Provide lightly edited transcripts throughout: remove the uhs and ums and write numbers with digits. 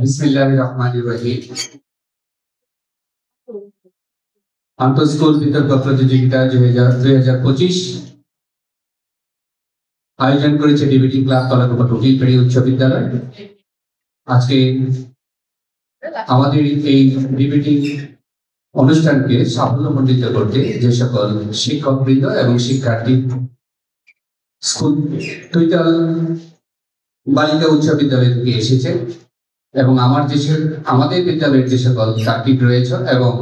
বিসমিল্লাহির রহমানির রহিম। আন্তঃস্কুল বিতর্ক প্রতিযোগিতা 2025 আয়োজন করেছে ডিবেটিং ক্লাব কলাকুপা কোকিলপাড়ি উচ্চ বিদ্যালয়। আজকে আমাদের এই ডিবেটিং অনুষ্ঠানকে সাফল্যমণ্ডিত করতে যে সকল শিক্ষকবৃন্দ এবং শিক্ষার্থী স্কুল টুইটাল বালিকা উচ্চ বিদ্যালয় থেকে এসেছে এবং আমাদের বিদ্যালয়ের যে সকল তার্কিক রয়েছে এবং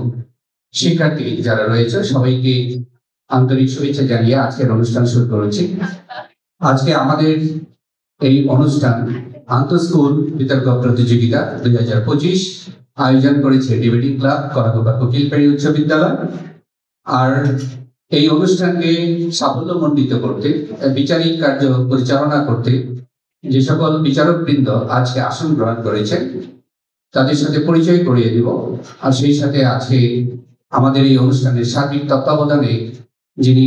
শিক্ষার্থী যারা রয়েছে সবাইকে আন্তরিক শুভেচ্ছা জানিয়ে আজকের অনুষ্ঠান শুরু করেছি। আজকে আমাদের এই অনুষ্ঠান আন্তঃস্কুল বিতর্ক প্রতিযোগিতা 2025 আয়োজন করেছে ডিবেটিং ক্লাব কলাকুপা কোকিলপাড়ি উচ্চ বিদ্যালয়। আর এই অনুষ্ঠানকে সাফল্যমণ্ডিত করতে, বিচারিক কার্য পরিচালনা করতে যে সকল বিচারকবৃন্দ আজকে আসন গ্রহণ করেছেন তাদের সাথে পরিচয় করিয়ে দিব। আর সেই সাথে আজকে আমাদের এই অনুষ্ঠানের সার্বিক তত্ত্বাবধানে যিনি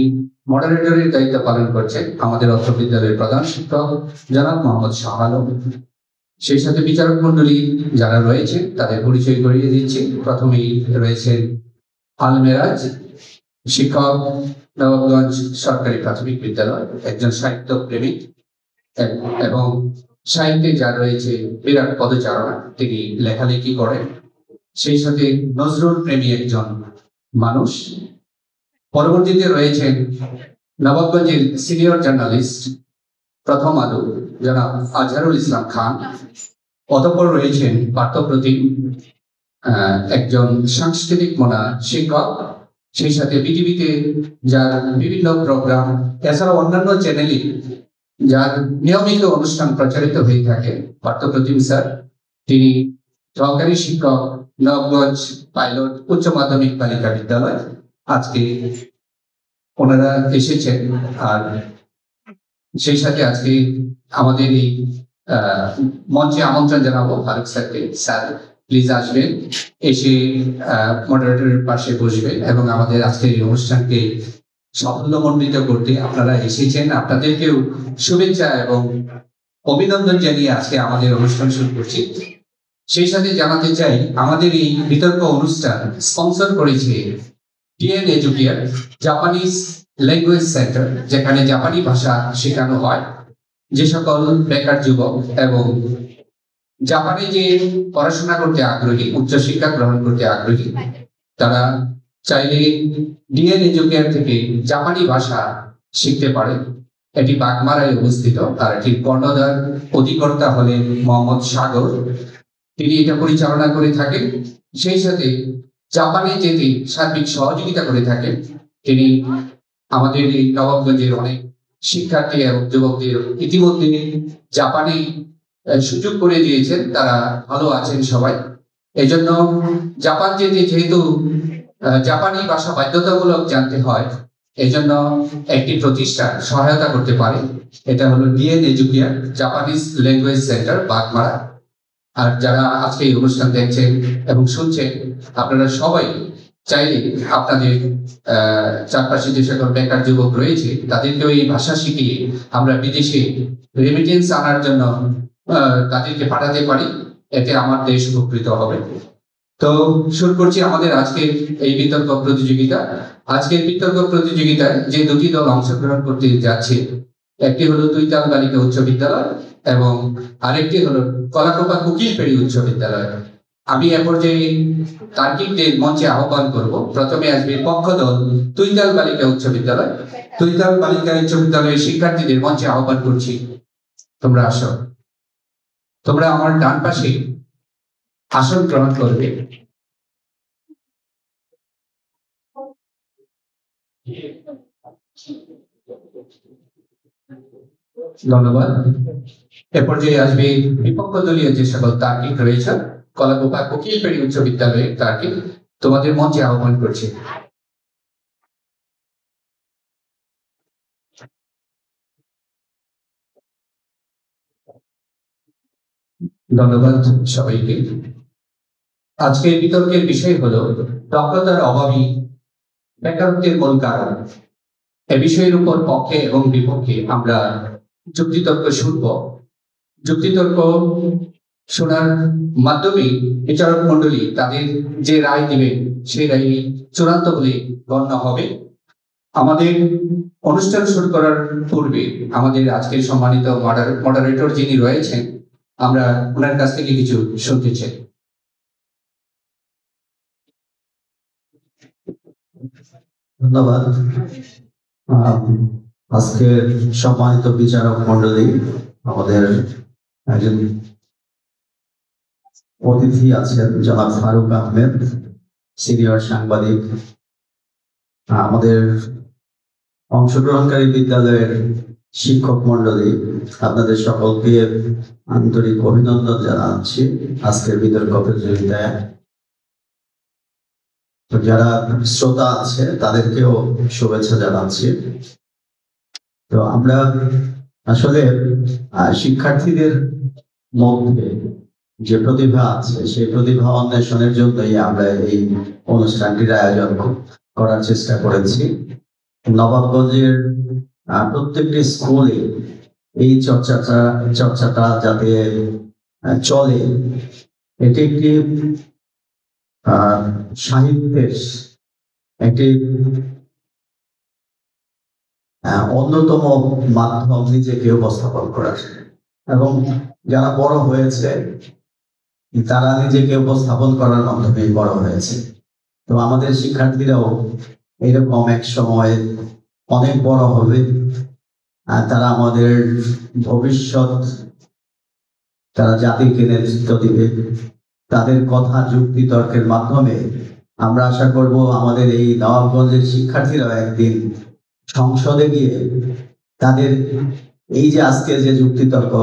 মডারেটরের দায়িত্ব পালন করছেন আমাদের অত্র বিদ্যালয়ের প্রধান শিক্ষক জনাব মোহাম্মদ শাহ আলম। সেই সাথে বিচারক মন্ডলী যারা রয়েছেন তাদের পরিচয় করিয়ে দিচ্ছি। প্রথমেই রয়েছেন আলমেরাজ, শিক্ষক, নবাবগঞ্জ সরকারি প্রাথমিক বিদ্যালয়, একজন সাহিত্য প্রেমিক এবং সাহিত্যে যা রয়েছে বিরাট পদচারণা, তিনি লেখালেখি করেন। সেই সাথে নজরুল প্রেমী একজন মানুষ। পরবর্তীতে রয়েছেন নবাবগঞ্জের সিনিয়র জার্নালিস্ট, প্রথম আলো জনাব আজহারুল ইসলাম খান। অতঃপর রয়েছেন পার্থপ্রতিম, একজন সাংস্কৃতিক মনা শিক্ষক। সেই সাথে বিটিভিতে যার বিভিন্ন প্রোগ্রাম, এছাড়াও অন্যান্য চ্যানেলে যার নিয়মিত অনুষ্ঠান প্রচারিত হয়ে থাকে পার্থপ্রতিম স্যার, তিনি সহকারী শিক্ষক, নবাবগঞ্জ পাইলট উচ্চ মাধ্যমিক বালিকা বিদ্যালয়। আজকে ওনারা এসেছেন। আর সেই সাথে আজকে আমাদের এই মঞ্চে আমন্ত্রণ জানাবো ফারুক স্যারকে। স্যার প্লিজ আসবেন, এসে মডারেটরের পাশে বসবেন এবং আমাদের আজকের এই অনুষ্ঠানকে সাফল্যমণ্ডিত করতে আপনারা এসেছেন। আপনাদেরকেও শুভেচ্ছা এবং অভিনন্দন জানিয়ে আজকে আমাদের অনুষ্ঠান শুরু করছি। সেই সাথে জানাতে চাই আমাদের এই বিতর্ক অনুষ্ঠান স্পন্সর করেছে DN Educare Japanese language centre, যেখানে জাপানি ভাষা শেখানো হয়। যে সকল বেকার যুবক এবং জাপানে যে পড়াশোনা করতে আগ্রহী, উচ্চশিক্ষা গ্রহণ করতে আগ্রহী, তারা চাইলে ডিএন এডুকেয়ার থেকে জাপানি ভাষা শিখতে পারে। এটি বাগমারায় অবস্থিত। আর এটির কর্ণধার অধিকর্তা হলেন মোহাম্মদ সাগর, তিনি এটা পরিচালনা করে থাকেন। সেই সাথে জাপানে যেতে সার্বিক সহযোগিতা করে থাকেন। তিনি আমাদের এই নবাবগঞ্জের অনেক শিক্ষার্থী এবং যুবকদের ইতিমধ্যে জাপানে সুযোগ করে দিয়েছেন, তারা ভালো আছেন সবাই। এজন্য জাপান যেতে যেহেতু জাপানি ভাষা বাধ্যতামূলক জানতে হয়, এজন্য একটি প্রতিষ্ঠান সহায়তা করতে পারে। এটা হলো DN Educare Japanese language centre, Bagmara. আর যারা আজকে এই অনুষ্ঠান দেখছেন এবং শুনছেন, আপনারা সবাই চাইলে আপনাদের চারপাশে যে সকল বেকার যুবক রয়েছে তাদেরকেও এই ভাষা শিখিয়ে আমরা বিদেশে রেমিটেন্স আনার জন্য তাদেরকে পাঠাতে পারি। এতে আমার দেশ উপকৃত হবে। তো শুরু করছি আমাদের আজকের এই বিতর্ক প্রতিযোগিতা। আজকের বিতর্ক প্রতিযোগিতায় যে দুটি দল অংশগ্রহণ করতে যাচ্ছে, একটি হলো তুইতাল বালিকা উচ্চ বিদ্যালয় এবং আরেকটি হলো কলাকুপা কোকিলপাড়ি উচ্চ বিদ্যালয়। আমি এ পর্যায়ে তার্কিকদের মঞ্চে আহ্বান করব। প্রথমে আসবে পক্ষ দল তুইতাল বালিকা উচ্চ বিদ্যালয়। তুইতাল বালিকা উচ্চ বিদ্যালয়ের শিক্ষার্থীদের মঞ্চে আহ্বান করছি, তোমরা আসো। তোমরা আমার ডান পাশে আসন গ্রহণ করবে। ধন্যবাদ। এ পর্যায়ে আসবে বিপক্ষ দলীয় যে সকল তার্কিক রয়েছে, কলাকুপা কোকিলপাড়ি উচ্চ বিদ্যালয়ের তার্কিক, তোমাদের মঞ্চে আহ্বান করছি। ধন্যবাদ সবাইকে। আজকের বিতর্কের বিষয় হলো দক্ষতার অভাবী বেকারত্বের মূল কারণ। এ বিষয়ের উপর পক্ষে এবং বিপক্ষে আমরা যুক্তিতর্ক শুনব। যুক্তিতর্ক শোনার মাধ্যমে বিচারক মন্ডলী তাদের যে রায় দিবে সেই রায় চূড়ান্ত বলে গণ্য হবে। আমাদের অনুষ্ঠান শুরু করার পূর্বে আমাদের আজকের সম্মানিত মডারেটর যিনি রয়েছেন, আমরা ওনার কাছ থেকে কিছু শুনতে চাই। ধন্যবাদ। আজকের সম্মানিত বিচারক মন্ডলী, আমাদের একজন অতিথি আছেন জনাব ফারুক আহমেদ, সিনিয়র সাংবাদিক, আমাদের অংশগ্রহণকারী বিদ্যালয়ের শিক্ষক মন্ডলী, আপনাদের সকলকে আন্তরিক অভিনন্দন জানাচ্ছি আজকের বিতর্ক প্রতিযোগিতায়। যারা শ্রোতা আছে তাদেরকেও শুভেচ্ছা জানাচ্ছি। তো আমরা আসলে শিক্ষার্থীদের মধ্যে যে প্রতিভা আছে সেই প্রতিভা অন্বেষণের জন্যই আমরা এই অনুষ্ঠানটির আয়োজন করার চেষ্টা করেছি। নবাবগঞ্জের প্রত্যেকটি স্কুলে এই চর্চাটা যাতে চলে, এটি একটি সাহিত্যের একটি অন্যতম মাধ্যম নিজেকে উপস্থাপন করার, এবং যারা বড় হয়েছে তারা নিজেকে উপস্থাপন করার মাধ্যমে বড় হয়েছে। তো আমাদের শিক্ষার্থীরাও এরকম এক সময় অনেক বড় হবে, তারা আমাদের ভবিষ্যৎ, তারা জাতিকে নেতৃত্ব দিবে। তাদের কথা যুক্তি তর্কের মাধ্যমে আমরা আশা করব আমাদের এই নবাবগঞ্জের শিক্ষার্থীরা একদিন সংসদে গিয়ে তাদের এই যে আজকে যে যুক্তিতর্ক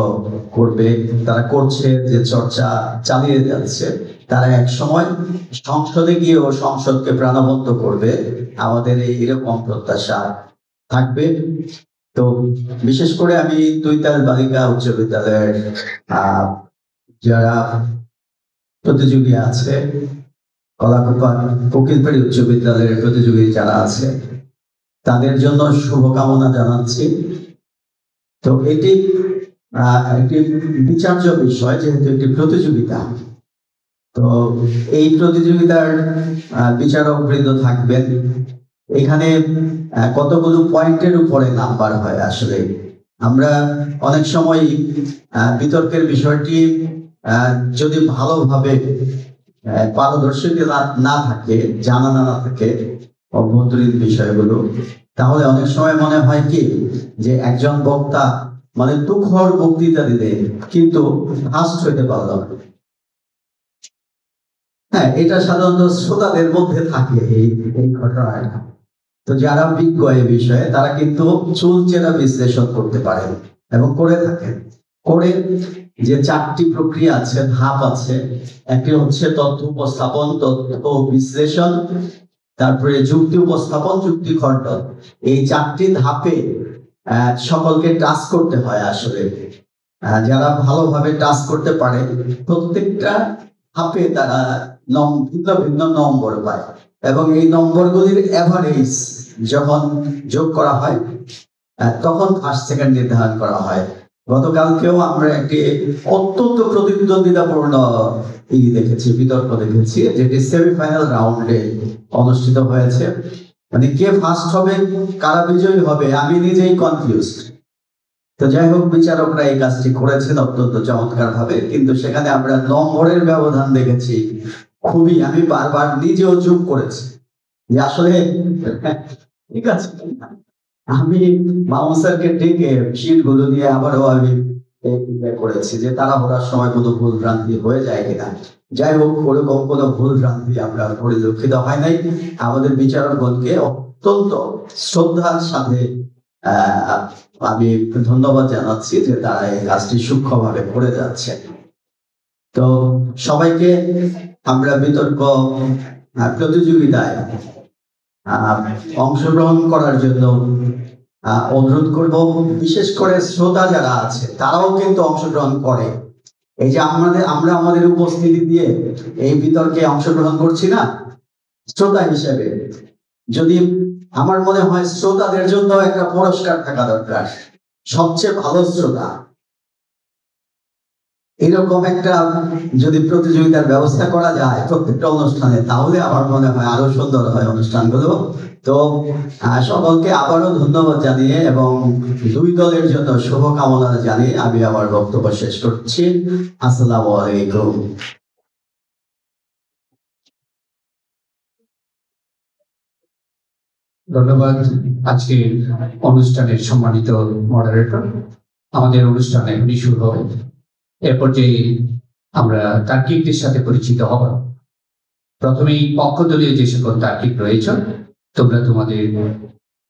করবে, তারা করছে, যে চর্চা চালিয়ে যাচ্ছে, তারা এক সময় সংসদে গিয়েও সংসদকে প্রাণবন্ত করবে। আমাদের এইরকম প্রত্যাশা থাকবে। তো বিশেষ করে আমি তুইতাল বালিকা উচ্চ বিদ্যালয়ের যারা প্রতিযোগী আছে, কলাকুপা কোকিলবাড়ি উচ্চ বিদ্যালয়ের প্রতিযোগী যারা আছে, তাদের জন্য শুভকামনা জানাচ্ছি। তো এটি একটি বিচার্য বিষয়, যেহেতু একটি প্রতিযোগিতা। তো এই প্রতিযোগিতার বিচারক বৃন্দ থাকবেন। এখানে কতগুলো পয়েন্টের উপরে নাম্বার হয়। আসলে আমরা অনেক সময় বিতর্কের বিষয়টি যদি ভালোভাবে পারদর্শিতা না থাকে, জানা না থাকে অভ্যন্তরীণ বিষয়গুলো, তাহলে অনেক সময় মনে হয় কি যে একজন বক্তা মানে তুখর বক্তৃতা দিলে কিন্তু ফার্স্ট হইতে পারল না। হ্যাঁ, এটা সাধারণত শ্রোতাদের মধ্যে থাকে এই ঘটনাটা। তো যারা বিজ্ঞ এই বিষয়ে তারা কিন্তু চুলচেরা বিশ্লেষণ করতে পারেন এবং করে থাকেন। করে যে চারটি প্রক্রিয়া আছে, ধাপ আছে, একটি হচ্ছে তথ্য উপস্থাপন, তথ্য বিশ্লেষণ, তারপরে যুক্তি উপস্থাপন, যুক্তি খণ্ডন। এই চারটি ধাপে সকলকে টাচ করতে হয়। আসলে যারা ভালোভাবে টাচ করতে পারে প্রত্যেকটা ধাপে তারা ভিন্ন ভিন্ন নম্বর পায়, এবং এই নম্বরগুলির এভারেজ যখন যোগ করা হয় তখন ফার্স্ট সেকেন্ড নির্ধারণ করা হয়। গতকালকেও আমরা একটি অত্যন্ত প্রতিদ্বন্দ্বিতাপূর্ণ দেখেছি, বিতর্ক দেখেছি, যেটি সেমিফাইনাল রাউন্ডে অনুষ্ঠিত হয়েছে। মানে কে ফার্স্ট হবে, কারা বিজয়ী হবে, আমি নিজেই কনফিউজড। তো যাই হোক, বিচারকরা এই কাজটি করেছেন অত্যন্ত চমৎকার ভাবে, কিন্তু সেখানে আমরা নম্বরের ব্যবধান দেখেছি খুবই। আমি বারবার নিজেও চুপ করেছি যে আসলে ঠিক আছে, আমি বাউন্সারকে ডেকে শীট গুলো দিয়ে আবারও আমি করেছি যে তারা ওঠার সময় কোনো ভুল ভ্রান্তি হয়ে যায় কিনা। যাই হোক, ওরকম কোনো ভুল ভ্রান্তি আমরা পরিলক্ষিত হয় নাই। আমাদের বিচারকগণকে অত্যন্ত শ্রদ্ধার সাথে আমি ধন্যবাদ জানাচ্ছি যে তারা এই কাজটি সূক্ষ্মভাবে করে যাচ্ছে। তো সবাইকে আমরা বিতর্ক প্রতিযোগিতায় অংশগ্রহণ করার জন্য অনুরোধ করব। বিশেষ করে শ্রোতা যারা আছে তারাও কিন্তু অংশগ্রহণ করে। এই যে আমরা আমাদের উপস্থিতি দিয়ে এই বিতর্কে অংশগ্রহণ করছি না, শ্রোতা হিসেবে, যদি আমার মনে হয় শ্রোতাদের জন্য একটা পুরস্কার থাকা দরকার। সবচেয়ে ভালো শ্রোতা এরকম একটা যদি প্রতিযোগিতার ব্যবস্থা করা যায় প্রত্যেকটা অনুষ্ঠানে, তাহলে আমার মনে হয় আরো সুন্দর হয় অনুষ্ঠানগুলো। তো সকলকে আবারও ধন্যবাদ জানিয়ে এবং দুই দলের জন্য শুভকামনা জানিয়ে আমি আমার বক্তব্য শেষ করছি। আসসালামু আলাইকুম। ধন্যবাদ আজকের অনুষ্ঠানের সম্মানিত মডারেটর। আমাদের অনুষ্ঠান এখনই শুরু হবে। এরপর যে আমরা তার্কিকদের সাথে পরিচিত হব। প্রথমেই পক্ষদলীয় যে সকল তার্কিক রয়েছে, তোমরা তোমাদের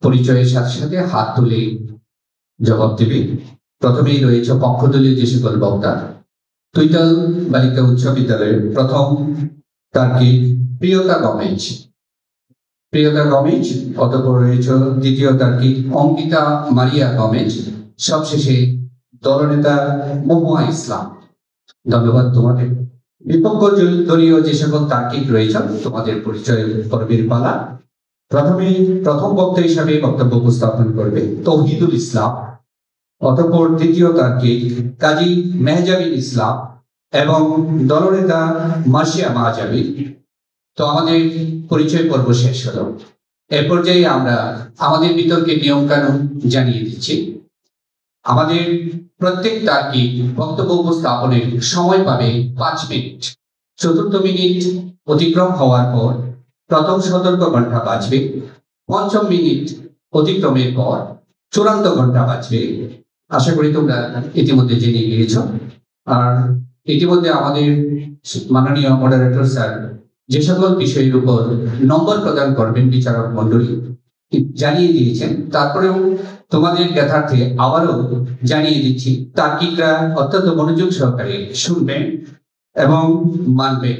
পরিচয়ের সাথে সাথে হাত তুলে জবাব দেবে। প্রথমেই রয়েছে পক্ষদলীয় যে সকল বক্তা। তুইতাল বালিকা উচ্চ বিদ্যালয়ের প্রথম তার্কিক প্রিয়তা গমেজ। প্রিয়তা গমেজ। অতঃপর রয়েছে দ্বিতীয় তার্কিক অঙ্কিতা মারিয়া গমেজ। সবশেষে দলনেতা মহুয়া ইসলাম। ধন্যবাদ তোমাদের। বিপক্ষ দলীয় যে সকল তার্কিক রয়েছে, তোমাদের পরিচয় পর্বের পালা। প্রথমেই প্রথম বক্তা হিসাবে বক্তব্য উপস্থাপন করবে তৌহিদুল ইসলাম। অতঃপর দ্বিতীয় তার্কিক কাজী মেহজাবিন ইসলাম এবং দলনেতা মার্শিয়া মাহজাবি। তো আমাদের পরিচয় পর্ব শেষ হলো। এ পর্যায়ে আমরা আমাদের বিতর্কের নিয়ম কানুন জানিয়ে দিচ্ছি। আমাদের প্রত্যেক তার্কিক বক্তব্য উপস্থাপনের সময় পাবে 5 মিনিট। চতুর্থ মিনিট অতিক্রম হওয়ার পর প্রথম সতর্ক ঘন্টা বাজবে। পঞ্চম মিনিট অতিক্রমের পর চূড়ান্ত ঘন্টা বাজবে। আশা করি তোমরা ইতিমধ্যে জেনে গিয়েছ। আর ইতিমধ্যে আমাদের মাননীয় মডারেটর স্যার যে সকল বিষয়ের উপর নম্বর প্রদান করবেন বিচারক মন্ডলী জানিয়ে দিয়েছেন। তারপরেও তোমাদের জ্ঞাতার্থে আবারও জানিয়ে দিচ্ছি, তার্কিকরা অত্যন্ত মনোযোগ সহকারে শুনবেন এবং মানবেন।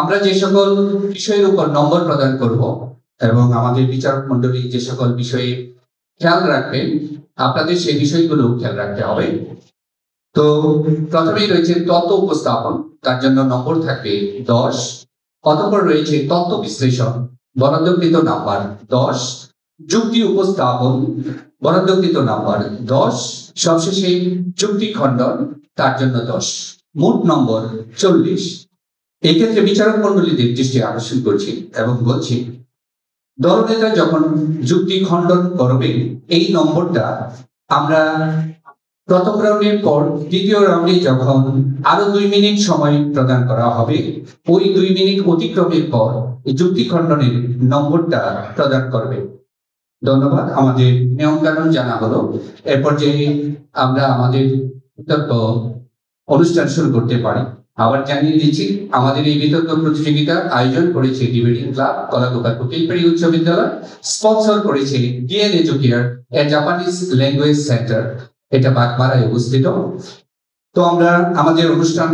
আমরা যে সকল বিষয়ের উপর নম্বর প্রদান করব এবং আমাদের বিচারক মন্ডলী যে সকল বিষয়ে খেয়াল রাখবেন, আপনাদের সেই বিষয়গুলো খেয়াল রাখতে হবে। তো প্রথমেই রয়েছে তত্ত্ব উপস্থাপন, তার জন্য নম্বর থাকবে 10। অতঃপর রয়েছে তত্ত্ব বিশ্লেষণ, বরাদ্দকৃত নাম্বার 10। যুক্তি উপস্থাপন, বরাদ্দকৃত নাম্বার 10। সবশেষে যুক্তি খণ্ডন, তার জন্য 10। মোট নম্বর 40। এই ক্ষেত্রে বিচারক মন্ডলীদের দৃষ্টি আকর্ষণ করছি এবং বলছি, দলনেতা যখন যুক্তি খণ্ডন করবে এই নম্বরটা আমরা প্রথম রাউন্ডের পর দ্বিতীয় রাউন্ডে যখন আরো 2 মিনিট সময় প্রদান করা হবে, ওই 2 মিনিট অতিক্রমের পর যুক্তি খণ্ডনের নম্বরটা প্রদান করবে। ধন্যবাদ। আমাদের নিয়ম কানুন জানা হলো। এরপর যে আমরা আমাদের বিতর্ক অনুষ্ঠান শুরু করতে পারি। আবার জানিয়ে দিচ্ছি, আমাদের এই বিতর্ক প্রতিযোগিতা আয়োজন করেছে ডিবেটিং ক্লাব কলাকুপার কোকিলপাড়ি উচ্চ বিদ্যালয়, স্পন্সর করেছে DN Educare a Japanese language centre, এটা বাগমারায় অবস্থিত। তো আমরা আমাদের অনুষ্ঠান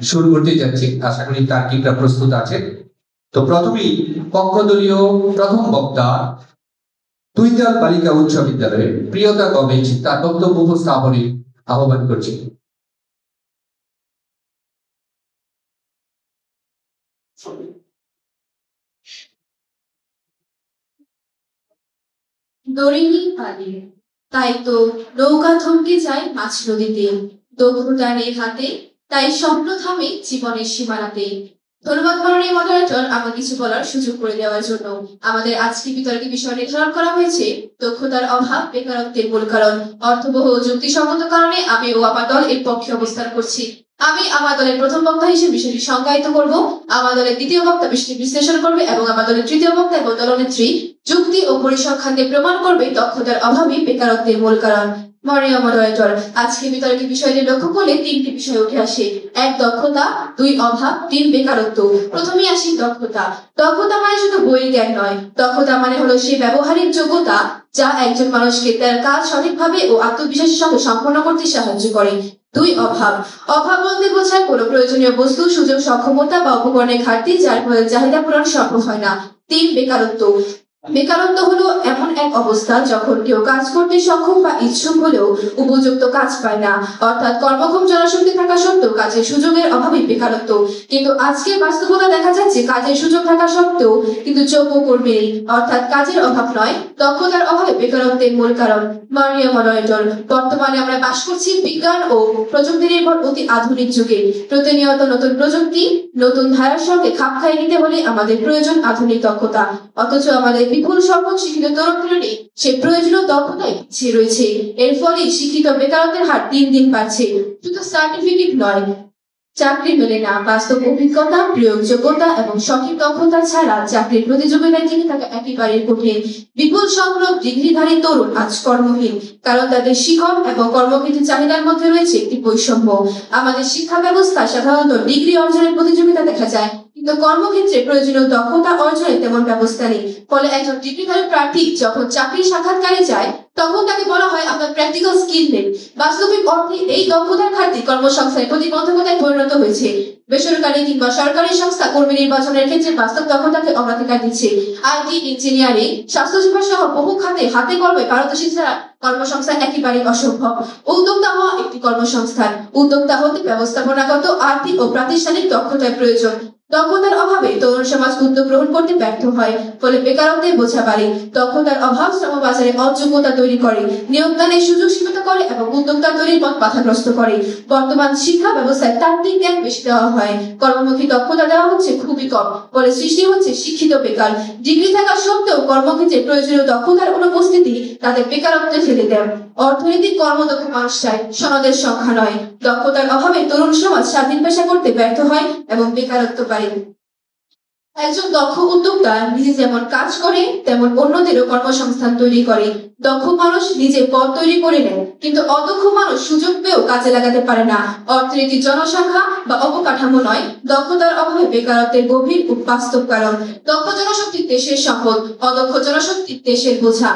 শুরু করতে যাচ্ছি। আশা করি তার্কিকরা প্রস্তুত আছে। তো প্রথমেই পক্ষদলীয় প্রথম বক্তা তুইতাল বালিকা উচ্চ বিদ্যালয়ের প্রিয়তা গমেজ তার বক্তব্য উপস্থাপনে আহ্বান করছি। দড়িহীন পানি, তাই তো নৌকা থমকে যায় মাঝ নদীতে, দক্ষতা নেই হাতে, তাই স্বপ্ন থামে জীবনের সীমানাতে। ধন্যবাদ মাননীয় মডারেটর আমাকে কিছু বলার সুযোগ করে দেওয়ার জন্য। আমাদের আজকে বিতর্কে বিষয় নির্ধারণ করা হয়েছে দক্ষতার অভাব বেকারত্বের মূল কারণ। অর্থবহ ও যুক্তিসঙ্গত কারণে আমি ও আমার দল এর পক্ষে অবস্থান করছি। আমি আমার দলের প্রথম বক্তা হিসেবে বিষয়টি সংজ্ঞায়িত করব, আমার দলের দ্বিতীয় বক্তা বিষয়টি বিশ্লেষণ করবে এবং আমার দলের তৃতীয় বক্তা এবং দলনেত্রী যুক্তি ও পরিসংখ্যানকে প্রমাণ করবে দক্ষতার অভাবই বেকারত্বের মূল কারণ। মাননীয় মডারেটর, আজকে বিতর্কের বিষয়টি লক্ষ্য করলে 3টি বিষয় উঠে আসে: 1 দক্ষতা, 2 অভাব, 3 বেকারত্ব। প্রথমেই আসি দক্ষতা। দক্ষতা মানে শুধু বইয়ের জ্ঞান নয়, দক্ষতা মানে হলো সেই ব্যবহারিক যোগ্যতা যা একজন মানুষকে তার কাজ সঠিকভাবে ও আত্মবিশ্বাসের সাথে সম্পন্ন করতে সাহায্য করে। 2 অভাব। অভাব বলতে বোঝায় কোনো প্রয়োজনীয় বস্তু, সুযোগ, সক্ষমতা বা উপকরণের ঘাটতি যার ফলে চাহিদা পূরণ সম্ভব হয় না। 3 বেকারত্ব। বেকারত্ব হলো এমন এক অবস্থা যখন কেউ কাজ করতে সক্ষম বা ইচ্ছুক হলেও উপযুক্ত কাজ পায় না, অর্থাৎ কর্মক্ষম জনশক্তি থাকা সত্ত্বেও কাজের সুযোগের অভাবই বেকারত্ব। কিন্তু আজকের বাস্তবতা দেখা যাচ্ছে কাজের সুযোগ থাকা সত্ত্বেও কিন্তু যোগ্য কর্মী নেই, অর্থাৎ কাজের অভাব নয়, দক্ষতার অভাবে বেকারত্বের মূল কারণ। মাননীয় মডারেটর, বর্তমানে আমরা বাস করছি বিজ্ঞান ও প্রযুক্তি নির্ভর অতি আধুনিক যুগে। প্রতিনিয়ত নতুন প্রযুক্তি, নতুন ধারার সঙ্গে খাপ খাইয়ে নিতে হলে আমাদের প্রয়োজন আধুনিক দক্ষতা। অথচ আমাদের বিপুল সংখ্যক শিক্ষিত তরুণ নেই, সে প্রয়োজনীয় দক্ষতায় পিছিয়ে রয়েছে। এর ফলে শিক্ষিত বেকারত্বের হার দিন দিন বাড়ছে। শুধু সার্টিফিকেট নয়, চাকরি মেলে না, বাস্তব অভিজ্ঞতা, প্রয়োগযোগ্যতা এবং সঠিক দক্ষতা ছাড়া চাকরির প্রতিযোগিতায় টিকে থাকা একেবারে কঠিন। বিপুল সংখ্যক ডিগ্রিধারী তরুণ আজ কর্মহীন, কারণ তাদের শিখন এবং কর্মক্ষেত্রে চাহিদার মধ্যে রয়েছে একটি বৈষম্য। আমাদের শিক্ষা ব্যবস্থা সাধারণত ডিগ্রি অর্জনের প্রতিযোগিতা দেখা যায়, কিন্তু কর্মক্ষেত্রে প্রয়োজনীয় দক্ষতা অর্জনের তেমন ব্যবস্থা নেই। ফলে একজন ডিগ্রিধারী প্রার্থী যখন চাকরির সাক্ষাৎকারে যায় তখন তাকে বলা হয় আপনার প্র্যাকটিক্যাল স্কিল নেই। বাস্তবিক অর্থে এই দক্ষতার ঘাটতি কর্মসংস্থানের প্রতিবন্ধকতায় পরিণত হয়েছে। বেসরকারি কিংবা সরকারি সংস্থা কর্মী নির্বাচনের ক্ষেত্রে বাস্তব দক্ষতাকে অগ্রাধিকার দিচ্ছে। আইটি, ইঞ্জিনিয়ারিং, স্বাস্থ্যসেবা সহ বহু খাতে হাতে কলমে পারদর্শী ছাড়া কর্মসংস্থান একেবারেই অসম্ভব। উদ্যোক্তা হওয়া একটি কর্মসংস্থান। উদ্যোক্তা হতে ব্যবস্থাপনাগত, আর্থিক ও প্রাতিষ্ঠানিক দক্ষতার প্রয়োজন। দক্ষতার অভাবে তরুণ সমাজ উদ্যোগ গ্রহণ করতে ব্যর্থ হয়, ফলে বেকারত্বের বোঝা বাড়ে। দক্ষতার অভাব শ্রমবাজারে অযোগ্যতা তৈরি করে, নিয়োগদানের সুযোগ সীমিত করে এবং উদ্যোক্তা তৈরির পথ বাধাগ্রস্ত করে। বর্তমান শিক্ষা ব্যবস্থায় তাত্ত্বিক জ্ঞান বেশি দেওয়া হয়, কর্মমুখী দক্ষতা দেওয়া হচ্ছে খুবই কম, ফলে সৃষ্টি হচ্ছে শিক্ষিত বেকার। ডিগ্রি থাকা সত্ত্বেও কর্মক্ষেত্রে প্রয়োজনীয় দক্ষতার অনুপস্থিতি তাদের বেকারত্বে ফেলে দেয়। অর্থনৈতিক কর্মদক্ষ মানুষ চায়, সনদের সংখ্যা নয়। দক্ষতার অভাবে তরুণ সমাজ স্বাধীন পেশা করতে ব্যর্থ হয় এবং বেকারত্ব বাড়ে। একজন দক্ষ উদ্যোক্তা নিজে যেমন কাজ করে তেমন অন্যদেরও কর্মসংস্থান তৈরি করে। দক্ষ মানুষ নিজে পদ তৈরি করে নেয়, কিন্তু অদক্ষ মানুষ সুযোগ পেয়েও কাজে লাগাতে পারে না। অর্থনীতি জনসংখ্যা বা অবকাঠামো নয়, দক্ষতার অভাবে বেকারত্বের গভীর ও বাস্তব কারণ। দক্ষ জনশক্তি দেশের সম্পদ, অদক্ষ জনশক্তি দেশের বোঝা।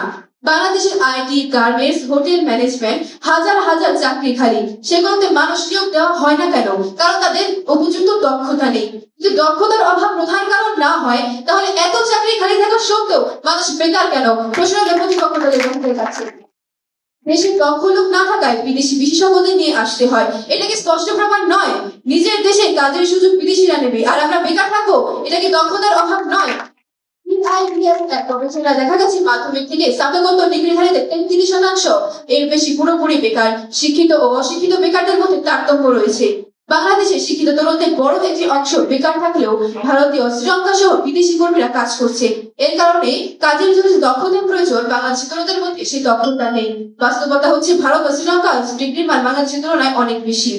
বাংলাদেশের আইটি, গার্মেন্টস, হোটেল ম্যানেজমেন্ট হাজার হাজার চাকরি খালি, সেগুলোতে মানুষ নিয়োগ দেওয়া হয় না কেন? কারণ তাদের উপযুক্ত দক্ষতা নেই। যদি দক্ষতার অভাব প্রধান কারণ না হয়, তাহলে এত চাকরি খালি থাকা সত্ত্বেও মানুষ বেকার কেন? প্রশ্নের প্রতিপক্ষ তাদের মুখের কাছে। দেশে দক্ষ লোক না থাকায় বিদেশি বিশেষজ্ঞদের নিয়ে আসতে হয়, এটা কি স্পষ্ট প্রমাণ নয়? নিজের দেশে কাজের সুযোগ বিদেশিরা নেবে আর আমরা বেকার থাকবো, এটা কি দক্ষতার অভাব নয়? গবেষণা দেখা গেছে মাধ্যমিক থেকে স্নাতকোত্তর ডিগ্রিধারীদের 33% এর বেশি পুরোপুরি বেকার। শিক্ষিত ও অশিক্ষিত বেকারদের মধ্যে তারতম্য রয়েছে। বাংলাদেশে শিক্ষিত তরুণদের বড় একটি অংশ বেকার থাকলেও ভারতীয়, শ্রীলঙ্কা সহ বিদেশি কর্মীরা কাজ করছে। এর কারণে কাজের জন্য যে দক্ষতার প্রয়োজন বাংলাদেশি তরুণদের মধ্যে সেই দক্ষতা নেই। বাস্তবতা হচ্ছে ভারত ও শ্রীলঙ্কা ডিগ্রির মান বাংলাদেশের তুলনায় অনেক বেশি।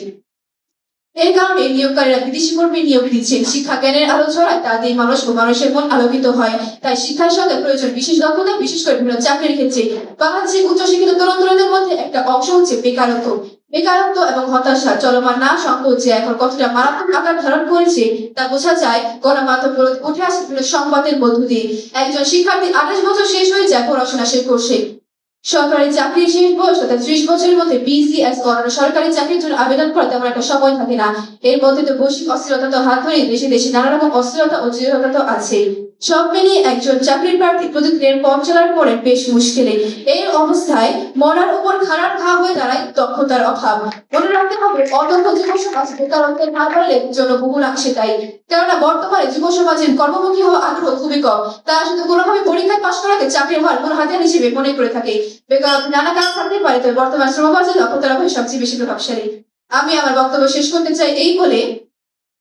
এর কারণে নিয়োগকারীরা বিদেশি কর্মী নিয়োগ দিচ্ছেন। শিক্ষা জ্ঞানের আলো ছড়ায়, তা দিয়ে মানুষ ও মানুষের মন আলোকিত হয়। তাই শিক্ষার সঙ্গে প্রয়োজন বিশেষ দক্ষতা, বিশেষ করে বিভিন্ন চাকরির ক্ষেত্রে। বাংলাদেশের উচ্চশিক্ষিত তরুণ তরুণীদের মধ্যে একটা অংশ হচ্ছে বেকারত্ব। বেকারত্ব এবং হতাশা চলমান না সত্ত্বেও যে এখন কতটা মারাত্মক আকার ধারণ করেছে তা বোঝা যায় গণমাধ্যমে উঠে আসে বিভিন্ন সংবাদের মধ্য দিয়ে। একজন শিক্ষার্থী 28 বছর শেষ হয়ে যায় পড়াশোনা শেষ করছে। সরকারি চাকরির শেষ বয়স অর্থাৎ 30 বছরের মধ্যে বিসিএস করানো সরকারি চাকরির জন্য আবেদন করা তেমন একটা সময় থাকে না। এর মধ্যে তো বৈশ্বিক অস্থিরতা তো হাত ধরে দেশে দেশে নানা রকম অস্থিরতা ও দৃঢ়তা তো আছেই। সব মিলিয়ে একজন চাকরির প্রার্থী প্রতিদিনের পথ চলার পরে বেশ মুশকিলে। এই অবস্থায় মরার উপর খাড়ার ঘা হয়ে দাঁড়ায় দক্ষতার অভাব। মনে রাখতে হবে অদক্ষ যুব সমাজ বেকারত্বের হার বাড়লে জনবহুলাংশে দায়ী। কেননা বর্তমানে যুব সমাজের কর্মমুখী হওয়া আগ্রহ খুবই কম। তারা শুধু কোনোভাবে পরীক্ষায় পাশ করাকে চাকরি হওয়ার মূল হাতিয়ার হিসেবে মনে করে থাকে। বেকারত্ব নানা কারণ থাকতে পারে, তবে বর্তমান শ্রমবাজারে দক্ষতার অভাব সবচেয়ে বেশি প্রভাবশালী। আমি আমার বক্তব্য শেষ করতে চাই এই বলে,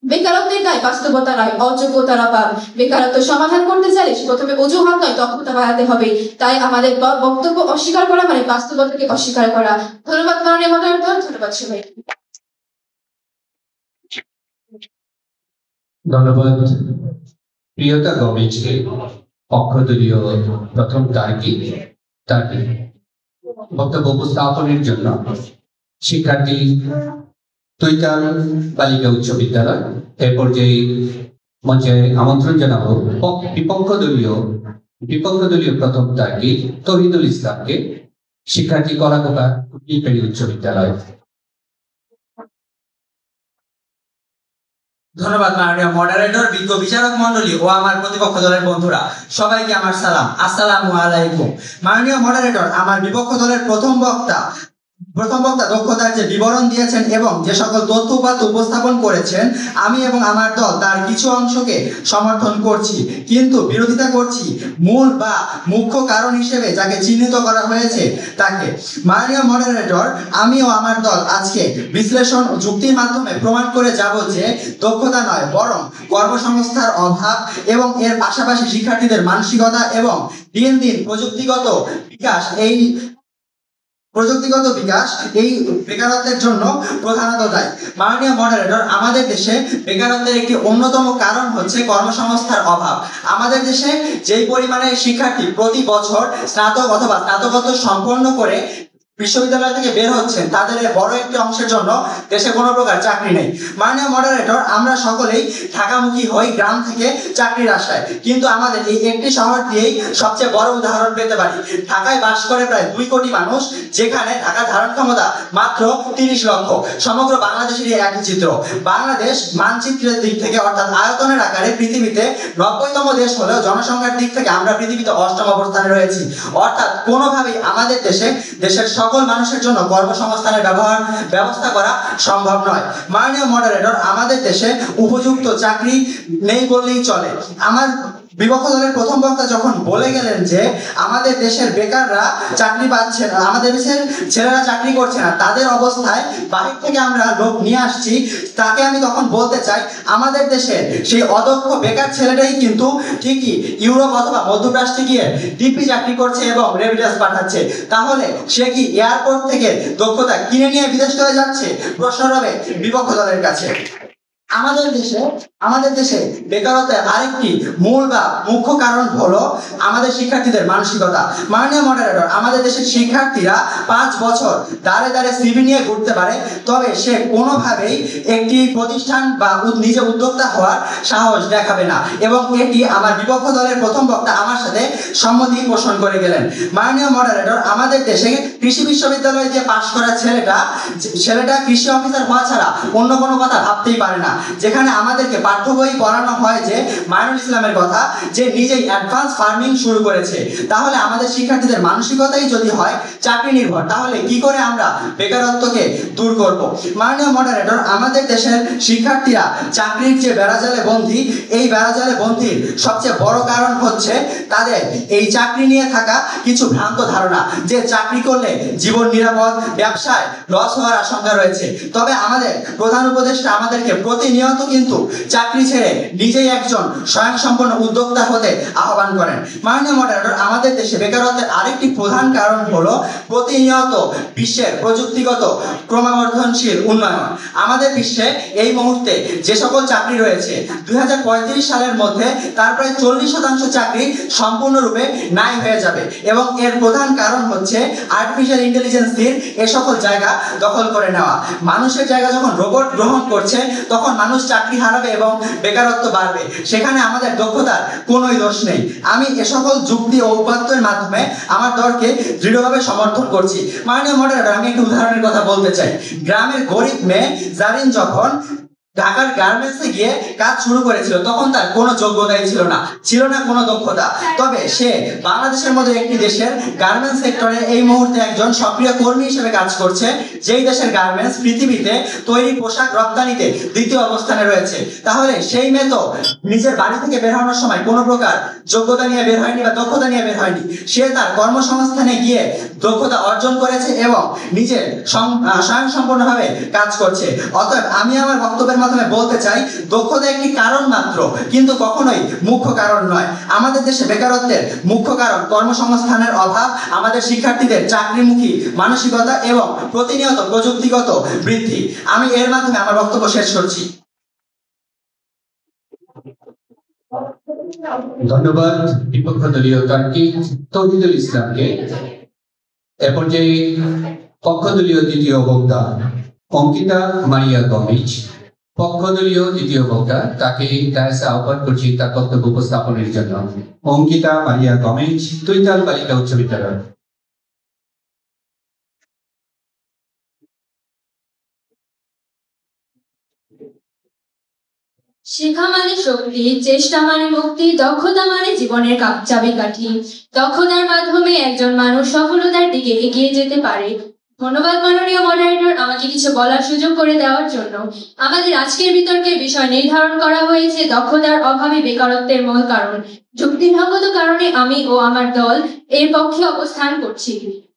বেকারত্বের দায় বাস্তবতা নয়, অযোগ্যতার অভাব। বেকারত্ব সমাধান করতে চাইলে প্রথমে অজুহাত নয়, দক্ষতা বাড়াতে হবে। তাই আমাদের বক্তব্য অস্বীকার করা মানে বাস্তবতাকে অস্বীকার করা। ধন্যবাদ মাননীয় মডারেটর, ধন্যবাদ সবাই। ধন্যবাদ প্রিয়তা গমেজকে, পক্ষদলীয় প্রথম তার্কিক। তার বক্তব্য উপস্থাপনের জন্য শিক্ষার্থী তৈতাল বালিকা উচ্চ বিদ্যালয় এ পর্যায়ে মঞ্চে আমন্ত্রণ জানাবো বিপক্ষ দলীয় প্রথম তার্কিক তহিদুল ইসলামকে, শিক্ষার্থী কলাকোকা উচ্চ বিদ্যালয়। ধন্যবাদ মাননীয় মডারেটর, বিজ্ঞ বিচারক মণ্ডলী ও আমার প্রতিপক্ষ দলের বন্ধুরা, সবাইকে আমার সালাম, আসসালামু আলাইকুম। মাননীয় মডারেটর, আমার বিপক্ষ দলের প্রথম বক্তা দক্ষতার যে বিবরণ দিয়েছেন এবং যে সকল তথ্য উপাত্ত উপস্থাপন করেছেন, আমি এবং আমার দল তার কিছু অংশকে সমর্থন করছি, কিন্তু বিরোধিতা করছি মূল বা মুখ্য কারণ হিসেবে যাকে চিহ্নিত করা হয়েছে তাকে। মাননীয় মডারেটর, আমি ও আমার দল আজকে বিশ্লেষণ ও যুক্তির মাধ্যমে প্রমাণ করে যাব যে দক্ষতা নয়, বরং কর্মসংস্থার অভাব এবং এর পাশাপাশি শিক্ষার্থীদের মানসিকতা এবং দিন দিন প্রযুক্তিগত বিকাশ এই বেকারত্বের জন্য প্রধানত দায়ী। মাননীয় মডারেটর, আমাদের দেশে বেকারত্বের একটি অন্যতম কারণ হচ্ছে কর্মসংস্থার অভাব। আমাদের দেশে যেই পরিমাণে শিক্ষার্থী প্রতি বছর স্নাতক অথবা স্নাতকোত্তর সম্পন্ন করে বিশ্ববিদ্যালয় থেকে বের হচ্ছেন, তাদের বড় একটি অংশের জন্য দেশে কোনো প্রকার চাকরি নেই। মাননীয় মডারেটর, আমরা সকলেই ঢাকামুখী হই গ্রাম থেকে চাকরির আশায়, কিন্তু আমাদের এই একটি শহর দিয়েই সবচেয়ে বড় উদাহরণ পেতে পারি। ঢাকায় বাস করে প্রায় 2 কোটি মানুষ, যেখানে ঢাকার ধারণ ক্ষমতা মাত্র 30 লক্ষ। সমগ্র বাংলাদেশেরই একই চিত্র। বাংলাদেশ মানচিত্রের দিক থেকে অর্থাৎ আয়তনের আকারে পৃথিবীতে 90তম দেশ হলেও জনসংখ্যার দিক থেকে আমরা পৃথিবীতে 8ম অবস্থানে রয়েছি। অর্থাৎ কোনোভাবেই আমাদের দেশের সকল মানুষের জন্য কর্মসংস্থানের ব্যবস্থা করা সম্ভব নয়। মাননীয় মডারেটর, আমাদের দেশে উপযুক্ত চাকরি নেই বললেই চলে। আমার বিপক্ষ দলের প্রথম বক্তা যখন বলে গেলেন যে আমাদের দেশের বেকাররা চাকরি পাচ্ছে না, আমাদের দেশের ছেলেরা চাকরি করছে না, তাদের অবস্থায় বাহির থেকে আমরা লোক নিয়ে আসছি, তাকে আমি তখন বলতে চাই, আমাদের দেশে সেই অদক্ষ বেকার ছেলেটাই কিন্তু ঠিকই ইউরোপ অথবা মধ্যপ্রাচ্যে গিয়ে ডিপি চাকরি করছে এবং রেমিটেন্স পাঠাচ্ছে। তাহলে সে কি এয়ারপোর্ট থেকে দক্ষতা কিনে নিয়ে বিদেশ চলে যাচ্ছে? প্রশ্ন রবে বিপক্ষ দলের কাছে। আমাদের দেশে বেকারত্বের আরেকটি মূল বা মুখ্য কারণ হলো আমাদের শিক্ষার্থীদের মানসিকতা। মাননীয় মডারেটর, আমাদের দেশের শিক্ষার্থীরা 5 বছর দাঁড়ে দাঁড়ে সিভি নিয়ে ঘুরতে পারে, তবে সে কোনোভাবেই একটি প্রতিষ্ঠান বা নিজে উদ্যোক্তা হওয়ার সাহস দেখাবে না, এবং এটি আমার বিপক্ষ দলের প্রথম বক্তা আমার সাথে সম্মতি পোষণ করে গেলেন। মাননীয় মডারেটর, আমাদের দেশে কৃষি বিশ্ববিদ্যালয়ে যে পাশ করা ছেলেটা কৃষি অফিসার হওয়া ছাড়া অন্য কোনো কথা ভাবতেই পারে না। যেখানে আমাদেরকে পাঠ্য বই পড়ানো হয় যে মাইনুল ইসলামের কথা, যে নিজেই অ্যাডভান্স ফার্মিং শুরু করেছে। তাহলে আমাদের শিক্ষার্থীদের মানসিকতাই যদি হয় চাকরি নির্ভর, তাহলে কি করে আমরা বেকারত্বকে দূর করব? মাননীয় মডারেটর, আমাদের দেশের শিক্ষার্থীরা চাকরির যে বেড়াজালে বন্দী, এই বেড়াজালে বন্দির সবচেয়ে বড় কারণ হচ্ছে তাদের এই চাকরি নিয়ে থাকা কিছু ভ্রান্ত ধারণা, যে চাকরি করলে জীবন নিরাপদ, ব্যবসায় লস হওয়ার আশঙ্কা রয়েছে। তবে আমাদের প্রধান উপদেষ্টা আমাদেরকে প্রতিনিয়ত কিন্তু চাকরি ছেড়ে নিজেই একজন স্বয়ংসম্পন্ন উদ্যোক্তা হতে আহ্বান করেন। মাননীয় মডারেটর, আমাদের দেশে বেকারত্বের আরেকটি প্রধান কারণ হলো প্রতিনিয়ত বিশ্বের প্রযুক্তিগত ক্রমবর্ধনশীল উন্নয়ন। আমাদের বিশ্বে এই মুহূর্তে যে সকল চাকরি রয়েছে, 2035 সালের মধ্যে তার প্রায় 40% চাকরি সম্পূর্ণরূপে নাই হয়ে যাবে, এবং এর প্রধান কারণ হচ্ছে আর্টিফিশিয়াল ইন্টেলিজেন্সের এ সকল জায়গা দখল করে নেওয়া। মানুষের জায়গা যখন রোবট গ্রহণ করছে, তখন মানুষ চাকরি হারাবে এবং বেকারত্ব বাড়বে। সেখানে আমাদের দক্ষতার কোনোই দোষ নেই। আমি এ সকল যুক্তি ও উপাত্তের মাধ্যমে আমার দলকে দৃঢ়ভাবে সমর্থন করছি। মাননীয় মডারেটর, আমি একটা উদাহরণের কথা বলতে চাই। গ্রামের গরিব মেয়ে জারিন যখন ঢাকার গার্মেন্টসে গিয়ে কাজ শুরু করেছিল, তখন তার কোনো যোগ্যতাই ছিল না কোনো দক্ষতা। তবে সে বাংলাদেশের মতো একটি দেশের গার্মেন্টস সেক্টরে এই মুহূর্তে একজন সক্রিয় কর্মী হিসেবে কাজ করছে, যেই দেশের গার্মেন্টস পৃথিবীতে তৈরি পোশাক রপ্তানিতে 2য় অবস্থানে রয়েছে। তাহলে সেই মেয়ে তো নিজের বাড়ি থেকে বের হওয়ার সময় কোনো প্রকার যোগ্যতা নিয়ে বের হয়নি বা দক্ষতা নিয়ে বের হয়নি। সে তার কর্মসংস্থানে গিয়ে দক্ষতা অর্জন করেছে এবং নিজে স্বয়ংসম্পূর্ণভাবে কাজ করছে। অতএব আমি আমার বক্তব্যের মাধ্যমে বলতে চাই, দক্ষতা একটি কারণ মাত্র, কিন্তু কখনোই মুখ্য কারণ নয়। আমাদের দেশে বেকারত্বের মুখ্য কারণ কর্মসংস্থানের অভাব, আমাদের শিক্ষার্থীদের চাকরিমুখী মানসিকতা এবং প্রতিনিয়ত প্রযুক্তিগত বৃদ্ধি। আমি এর মাধ্যমে আমার বক্তব্য শেষ করছি। ধন্যবাদ বিপক্ষ দলীয় তার্কিক তৌহিদুল ইসলামকে। এ পর্যায়ে পক্ষদলীয় দ্বিতীয় বক্তা অঙ্কিতা মারিয়া গমেজ, পক্ষদলীয় দ্বিতীয় বক্তা, তাকে ডায়াসে আহ্বান করছি তার বক্তব্য উপস্থাপনের জন্য। অঙ্কিতা মারিয়া গমেজ, তুইতাল বালিকা উচ্চ বিদ্যালয়। শেখা মানে শক্তি, চেষ্টা মানে মুক্তি, দক্ষতা মানে জীবনের চাবিকাঠি। দক্ষতার মাধ্যমে একজন মানুষ সফলতার দিকে এগিয়ে যেতে পারে। ধন্যবাদ মাননীয় মডারেটর, আমাকে কিছু বলার সুযোগ করে দেওয়ার জন্য। আমাদের আজকের বিতর্কের বিষয় নির্ধারণ করা হয়েছে দক্ষতার অভাবে বেকারত্বের মূল কারণ। যুক্তিসঙ্গত কারণে আমি ও আমার দল এর পক্ষে অবস্থান করছি।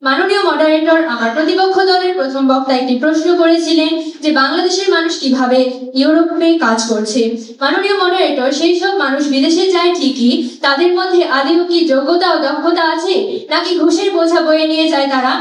মাননীয় মডারেটর, আমার প্রতিপক্ষ দলের প্রথম বক্তা একটি প্রশ্ন করেছিলেন যে বাংলাদেশের মানুষ কিভাবে ইউরোপে কাজ করছে। মাননীয় মডারেটর, সেই সব মানুষ বিদেশে যায় ঠিকই, তাদের মধ্যে আদৌ কি যোগ্যতা ও দক্ষতা আছে, নাকি ঘুষের বোঝা বয়ে নিয়ে যায় তারা?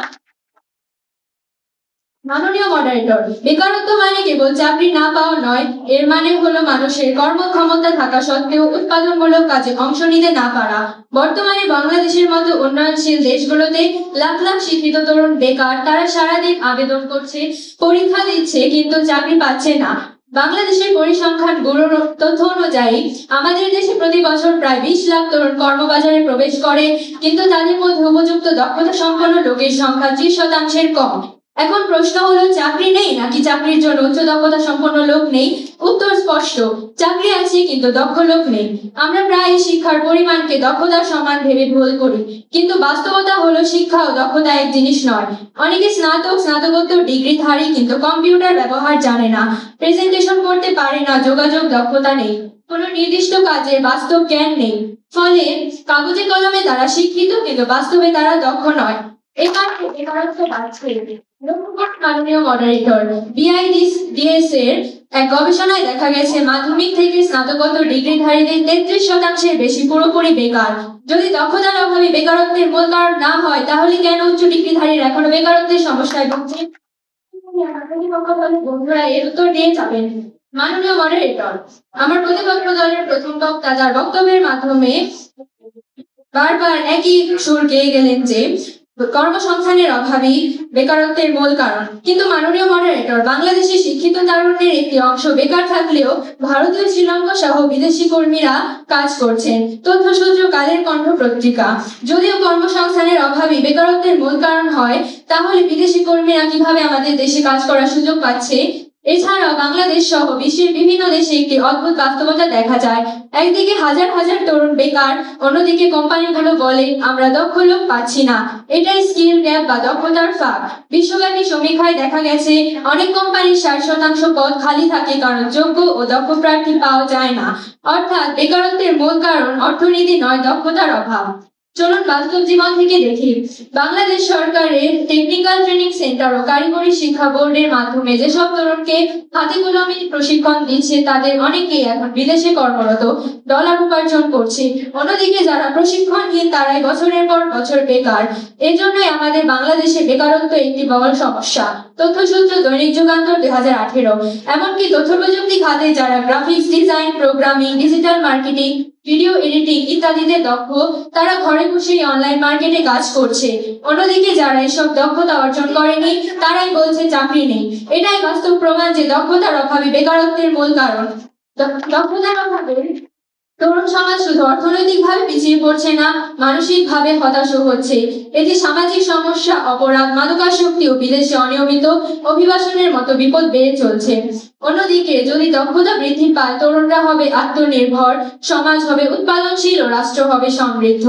মাননীয় মডারেটর, বেকারত্ব মানে কেবল চাকরি না পাওয়া নয়, এর মানে হলো মানুষের কর্মক্ষমতা থাকা সত্ত্বেও উৎপাদনমূলক কাজে অংশ নিতে না পারা। বর্তমানে বাংলাদেশের মতো উন্নয়নশীল দেশগুলোতে লাখ লাখ শিক্ষিত তরুণ বেকার। তারা সারাদিন আবেদন করছে, পরীক্ষা দিচ্ছে, কিন্তু চাকরি পাচ্ছে না। বাংলাদেশের পরিসংখ্যান ব্যুরোর তথ্য অনুযায়ী আমাদের দেশে প্রতি বছর প্রায় 20 লাখ তরুণ কর্মবাজারে প্রবেশ করে, কিন্তু তাদের মধ্যে উপযুক্ত দক্ষতা সম্পন্ন লোকের সংখ্যা 30% কম। এখন প্রশ্ন হলো, চাকরি নেই নাকি চাকরির জন্য উচ্চ দক্ষতা সম্পন্ন লোক নেই? উত্তর স্পষ্ট, চাকরি আছে কিন্তু দক্ষ লোক নেই। আমরা প্রায় শিক্ষার পরিমাণকে দক্ষতার সমান ভেবে ভুল করি, কিন্তু বাস্তবতা হলো শিক্ষা ও দক্ষতা এক জিনিস নয়। অনেকে স্নাতকোত্তর ডিগ্রিধারী, কিন্তু কম্পিউটার ব্যবহার জানে না, প্রেজেন্টেশন করতে পারে না, যোগাযোগ দক্ষতা নেই, কোনো নির্দিষ্ট কাজের বাস্তব জ্ঞান নেই। ফলে কাগজে কলমে তারা শিক্ষিত, কিন্তু বাস্তবে তারা দক্ষ নয়। এই কারণে বেকারত্ব বাড়ছে। মাননীয় মডারেটর, BIDS এর এক গবেষণায় দেখা গেছে মাধ্যমিক থেকে স্নাতকোত্তর ডিগ্রিধারীদের 33% বেশি পুরোপুরি বেকার। যদি দক্ষতার অভাবে বেকারত্বের মূল কারণ না হয়, তাহলে কেন উচ্চ ডিগ্রিধারীরা এখনো বেকারত্বের সমস্যায় ভুগছে? বন্ধুরা এর উত্তর দিয়ে যাবেন। মাননীয় মডারেটর, আমার প্রতিপক্ষ দলের প্রথম বক্তা তার বক্তব্যের মাধ্যমে বারবার একই সুর গেয়ে গেলেন যে কর্মসংস্থানের অভাবই বেকারত্বের মূল কারণ। কিন্তু মাননীয় মডারেটর, বাংলাদেশে শিক্ষিত তারুণ্যের একটি অংশ বেকার থাকলেও ভারতীয়, শ্রীলঙ্কা সহ বিদেশি কর্মীরা কাজ করছেন। তথ্যসূত্র কালের কণ্ঠ পত্রিকা। যদিও কর্মসংস্থানের অভাবই বেকারত্বের মূল কারণ হয়, তাহলে বিদেশি কর্মীরা কিভাবে আমাদের দেশে কাজ করার সুযোগ পাচ্ছে? এছাড়াও বাংলাদেশ সহ বিশ্বের বিভিন্ন দেশে একটি অদ্ভুত বাস্তবতা দেখা যায়। একদিকে হাজার হাজার তরুণ বেকার, অন্যদিকে কোম্পানিগুলো বলে আমরা দক্ষ লোক পাচ্ছি না। এটাই স্কিল গ্যাপ বা দক্ষতার ফাঁক। বিশ্বব্যাপী সমীক্ষায় দেখা গেছে অনেক কোম্পানির 60% পদ খালি থাকে, কারণ যোগ্য ও দক্ষ প্রার্থী পাওয়া যায় না। অর্থাৎ বেকারত্বের মূল কারণ অর্থনীতি নয়, দক্ষতার অভাব। চলুন বাস্তব জীবন থেকে দেখি। বাংলাদেশ সরকারের টেকনিক্যাল ট্রেনিং সেন্টার ও কারিগরি শিক্ষা বোর্ডের মাধ্যমে যেসব তরুণকে হাতে কলমে প্রশিক্ষণ দিচ্ছে, তাদের অনেকেই এখন বিদেশে কর্মরত, ডলার উপার্জন করছে। অন্যদিকে যারা প্রশিক্ষণহীন, তারাই বছরের পর বছর বেকার। এজন্যই আমাদের বাংলাদেশে বেকারত্ব একটি বড় সমস্যা। তথ্যসূত্র দৈনিক যুগান্তর 2018। এমনকি তথ্য প্রযুক্তি খাতে যারা graphics design, programming, digital marketing, video editing ইত্যাদিতে দক্ষ, তারা ঘরে বসেই অনলাইন মার্কেটে কাজ করছে। অন্যদিকে যারা এসব দক্ষতা অর্জন করেনি, তারাই বলছে চাকরি নেই। এটাই বাস্তব প্রমাণ যে দক্ষতার অভাবে বেকারত্বের মূল কারণ। দক্ষতার অভাবে তরুণ সমাজ শুধু অর্থনৈতিকভাবে পিছিয়ে পড়ছে না, মানসিকভাবে হতাশও হচ্ছে। এতে সামাজিক সমস্যা, অপরাধ, মাদকাসক্তি ও বিদেশে অনিয়মিত অভিবাসনের মতো বিপদ বেড়ে চলছে। অন্যদিকে যদি দক্ষতা বৃদ্ধি পায়, তরুণরা হবে আত্মনির্ভর, সমাজ হবে উৎপাদনশীল ও রাষ্ট্র হবে সমৃদ্ধ।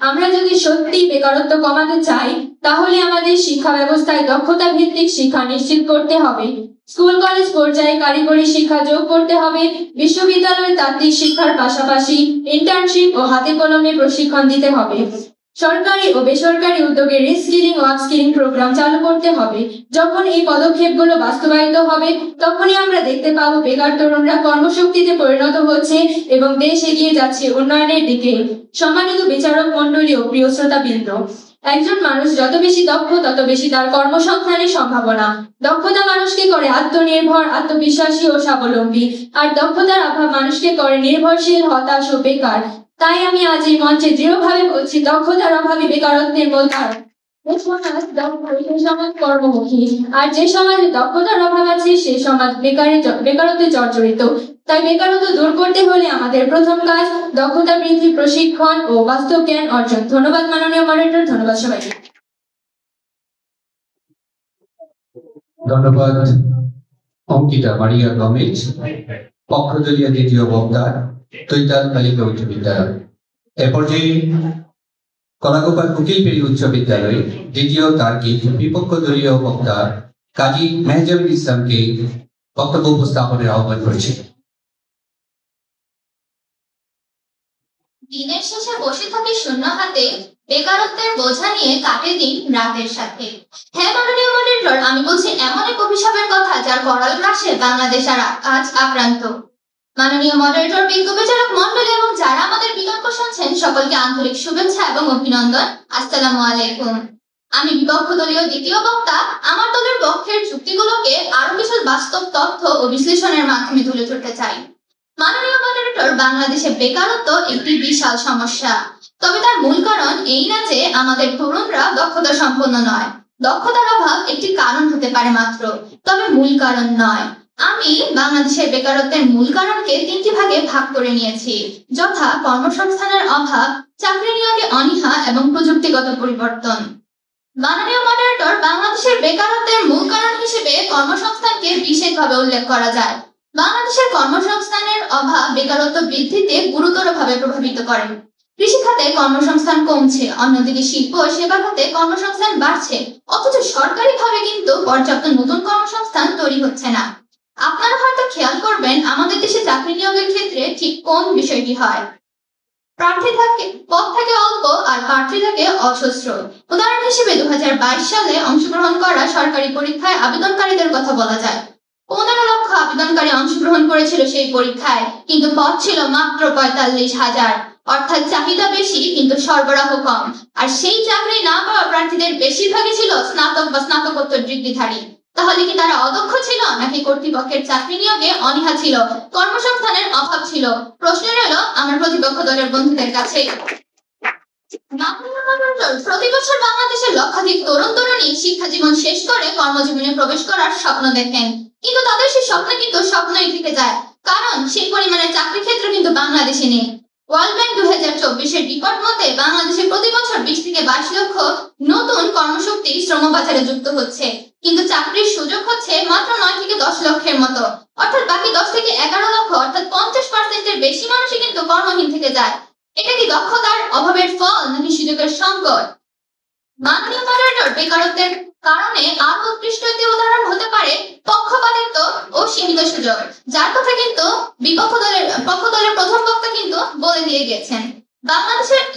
আমরা যদি সত্যি বেকারত্ব কমাতে চাই, তাহলে আমাদের শিক্ষা ব্যবস্থায় দক্ষতা ভিত্তিক শিক্ষা নিশ্চিত করতে হবে। স্কুল কলেজ পর্যায়ে কারিগরি শিক্ষা যোগ করতে হবে। বিশ্ববিদ্যালয়ের তাত্ত্বিক শিক্ষার পাশাপাশি ইন্টার্নশিপ ও হাতে কলমে প্রশিক্ষণ দিতে হবে। সরকারি ও বেসরকারি উদ্যোগে রিস্কিলিং ও আপস্কিলিং প্রোগ্রাম চালু করতে হবে। যখন এই পদক্ষেপগুলো বাস্তবায়িত হবে, তখনই আমরা দেখতে পাবো বেকার তরুণরা কর্মশক্তিতে পরিণত হচ্ছে এবং দেশ এগিয়ে যাচ্ছে উন্নয়নের দিকে। সম্মানিত বিচারক মণ্ডলী ও প্রিয় শ্রোতাবৃন্দ, একজন মানুষ যত বেশি দক্ষ, তত বেশি তার কর্মসংস্থানের সম্ভাবনা। দক্ষতা মানুষকে করে আত্মনির্ভর, আত্মবিশ্বাসী ও স্বাবলম্বী, আর দক্ষতার অভাব মানুষকে করে নির্ভরশীল, হতাশ ও বেকার। তাই আমি আজ এই মঞ্চে দৃঢ়ভাবে বলছি, দক্ষতার অভাবই বেকারত্বের মূল কারণ। যে সমাজ দক্ষ, সেই সমাজ কর্মমুখী, আর যে সমাজে দক্ষতার অভাব আছে, সেই সমাজ বেকারত্বে জর্জরিত। তাই বেকারত্ব দূর করতে হলে আমাদের প্রথম কাজ দক্ষতা বৃদ্ধি, প্রশিক্ষণ ও বাস্তব জ্ঞান অর্জন। ধন্যবাদ মাননীয় মডারেটর, ধন্যবাদ সবাইকে। ধন্যবাদ অঙ্কিতা মারিয়া গমেজ। পক্ষদলীয় দ্বিতীয় বক্তা তৈতাল বালিকা উচ্চ বিদ্যালয়। এ পর্যায়ে কলাগোপাল উকিলপেড়ি উচ্চ বিদ্যালয়ে দ্বিতীয় তার্কিক বিপক্ষ দলীয় বক্তা কাজী মেহজাবুল ইসলামকে বক্তব্য উপস্থাপনের আহ্বান করেছি। দিনের শেষে বসে থাকি শূন্য হাতে, বেকারত্বের বোঝা নিয়ে কাটে দিন রাতের সাথে। হ্যাঁ মাননীয় মডারেটর, আমি বলছি এমন এক অভিশাপের কথা যার করাল গ্রাসে বাংলাদেশ আর আজ আক্রান্ত। মাননীয় মডারেটর, বিজ্ঞ বিচারক মন্ডলী এবং যারা আমাদের বিতর্ক শুনছেন সকলকে আন্তরিক শুভেচ্ছা এবং অভিনন্দন। আসসালামু আলাইকুম। আমি বিপক্ষ দলীয় দ্বিতীয় বক্তা আমার দলের পক্ষের যুক্তিগুলোকে আরো কিছু বাস্তব তথ্য ও বিশ্লেষণের মাধ্যমে তুলে ধরতে চাই। মাননীয় মডারেটর, বাংলাদেশে বেকারত্ব একটি বিশাল সমস্যা, তবে তার মূল কারণ এই না যে আমাদের তরুণরা দক্ষতা সম্পন্ন নয়। দক্ষতার অভাব একটি কারণ হতে পারে মাত্র, তবে মূল কারণ নয়। আমি বাংলাদেশের বেকারত্বের মূল কারণকে তিনটি ভাগে ভাগ করে নিয়েছি, যথা কর্মসংস্থানের অভাব, চাকরি নিয়োগে অনীহা এবং প্রযুক্তিগত পরিবর্তন। মাননীয় মডারেটর, বাংলাদেশের বেকারত্বের মূল কারণ হিসেবে কর্মসংস্থানকে বিশেষভাবে উল্লেখ করা যায়। বাংলাদেশের কর্মসংস্থানের অভাব বেকারত্ব বৃদ্ধিতে গুরুতরভাবে প্রভাবিত করে। কৃষি খাতে কর্মসংস্থান কমছে, অন্যদিকে শিল্প ও সেবা খাতে কর্মসংস্থান বাড়ছে, অথচ সরকারিভাবে কিন্তু পর্যাপ্ত নতুন কর্মসংস্থান তৈরি হচ্ছে না। আপনারা হয়তো খেয়াল করবেন আমাদের দেশে চাকরি নিয়োগের ক্ষেত্রে ঠিক কোন বিষয়টি হয়। প্রার্থী থাকে পদ থাকে অল্প আর প্রার্থী থাকে অজস্র। উদাহরণ হিসেবে 2022 সালে অংশগ্রহণ করা সরকারি পরীক্ষায় আবেদনকারীদের কথা বলা যায়। 15 লক্ষ আবেদনকারী অংশগ্রহণ করেছিল সেই পরীক্ষায়, কিন্তু পদ ছিল মাত্র 45,000। অর্থাৎ চাহিদা বেশি কিন্তু সরবরাহ কম। আর সেই চাকরি না পাওয়া প্রার্থীদের বেশিরভাগই ছিল স্নাতক বা স্নাতকোত্তর ডিগ্রিধারী। তাহলে কি তারা অদক্ষ ছিল, নাকি কর্তৃপক্ষের চাকরি নিয়োগে অনীহা ছিল, কর্মসংস্থানের অভাব ছিল? প্রশ্ন রইল আমার প্রতিপক্ষ দলের বন্ধুদের কাছে। প্রতি বছর বাংলাদেশের লক্ষাধিক তরুণ তরুণী শিক্ষা জীবন শেষ করে কর্মজীবনে প্রবেশ করার স্বপ্ন দেখেন, কিন্তু তাদের সেই স্বপ্ন কিন্তু স্বপ্নই থেকে যায়, কারণ সেই পরিমাণে চাকরি ক্ষেত্র কিন্তু বাংলাদেশে নেই। ওয়ার্ল্ড ব্যাংক 2024 রিপোর্ট মতে বাংলাদেশে প্রতি বছর 20 থেকে 22 লক্ষ নতুন কর্মশক্তি শ্রমবাজারে যুক্ত হচ্ছে, কিন্তু চাকরির সুযোগ হচ্ছে মাত্র 9 থেকে 10 লক্ষের মতো। অর্থাৎ বাকি 10 থেকে 11 লক্ষ অর্থাৎ 50%-এর বেশি মানুষই কিন্তু কর্মহীন থেকে যায়। এটা কি দক্ষতার অভাবের ফল নাকি সুযোগের সংকট? মাননীয় মডারেটর, বেকারত্বের কারণে আরো উৎকৃষ্ট একটি উদাহরণ হতে পারে পক্ষপাতিত্ব ও সীমিত সুযোগ, যার কথা কিন্তু পক্ষ দলের প্রথম বক্তা কিন্তু বলে দিয়ে গেছেন।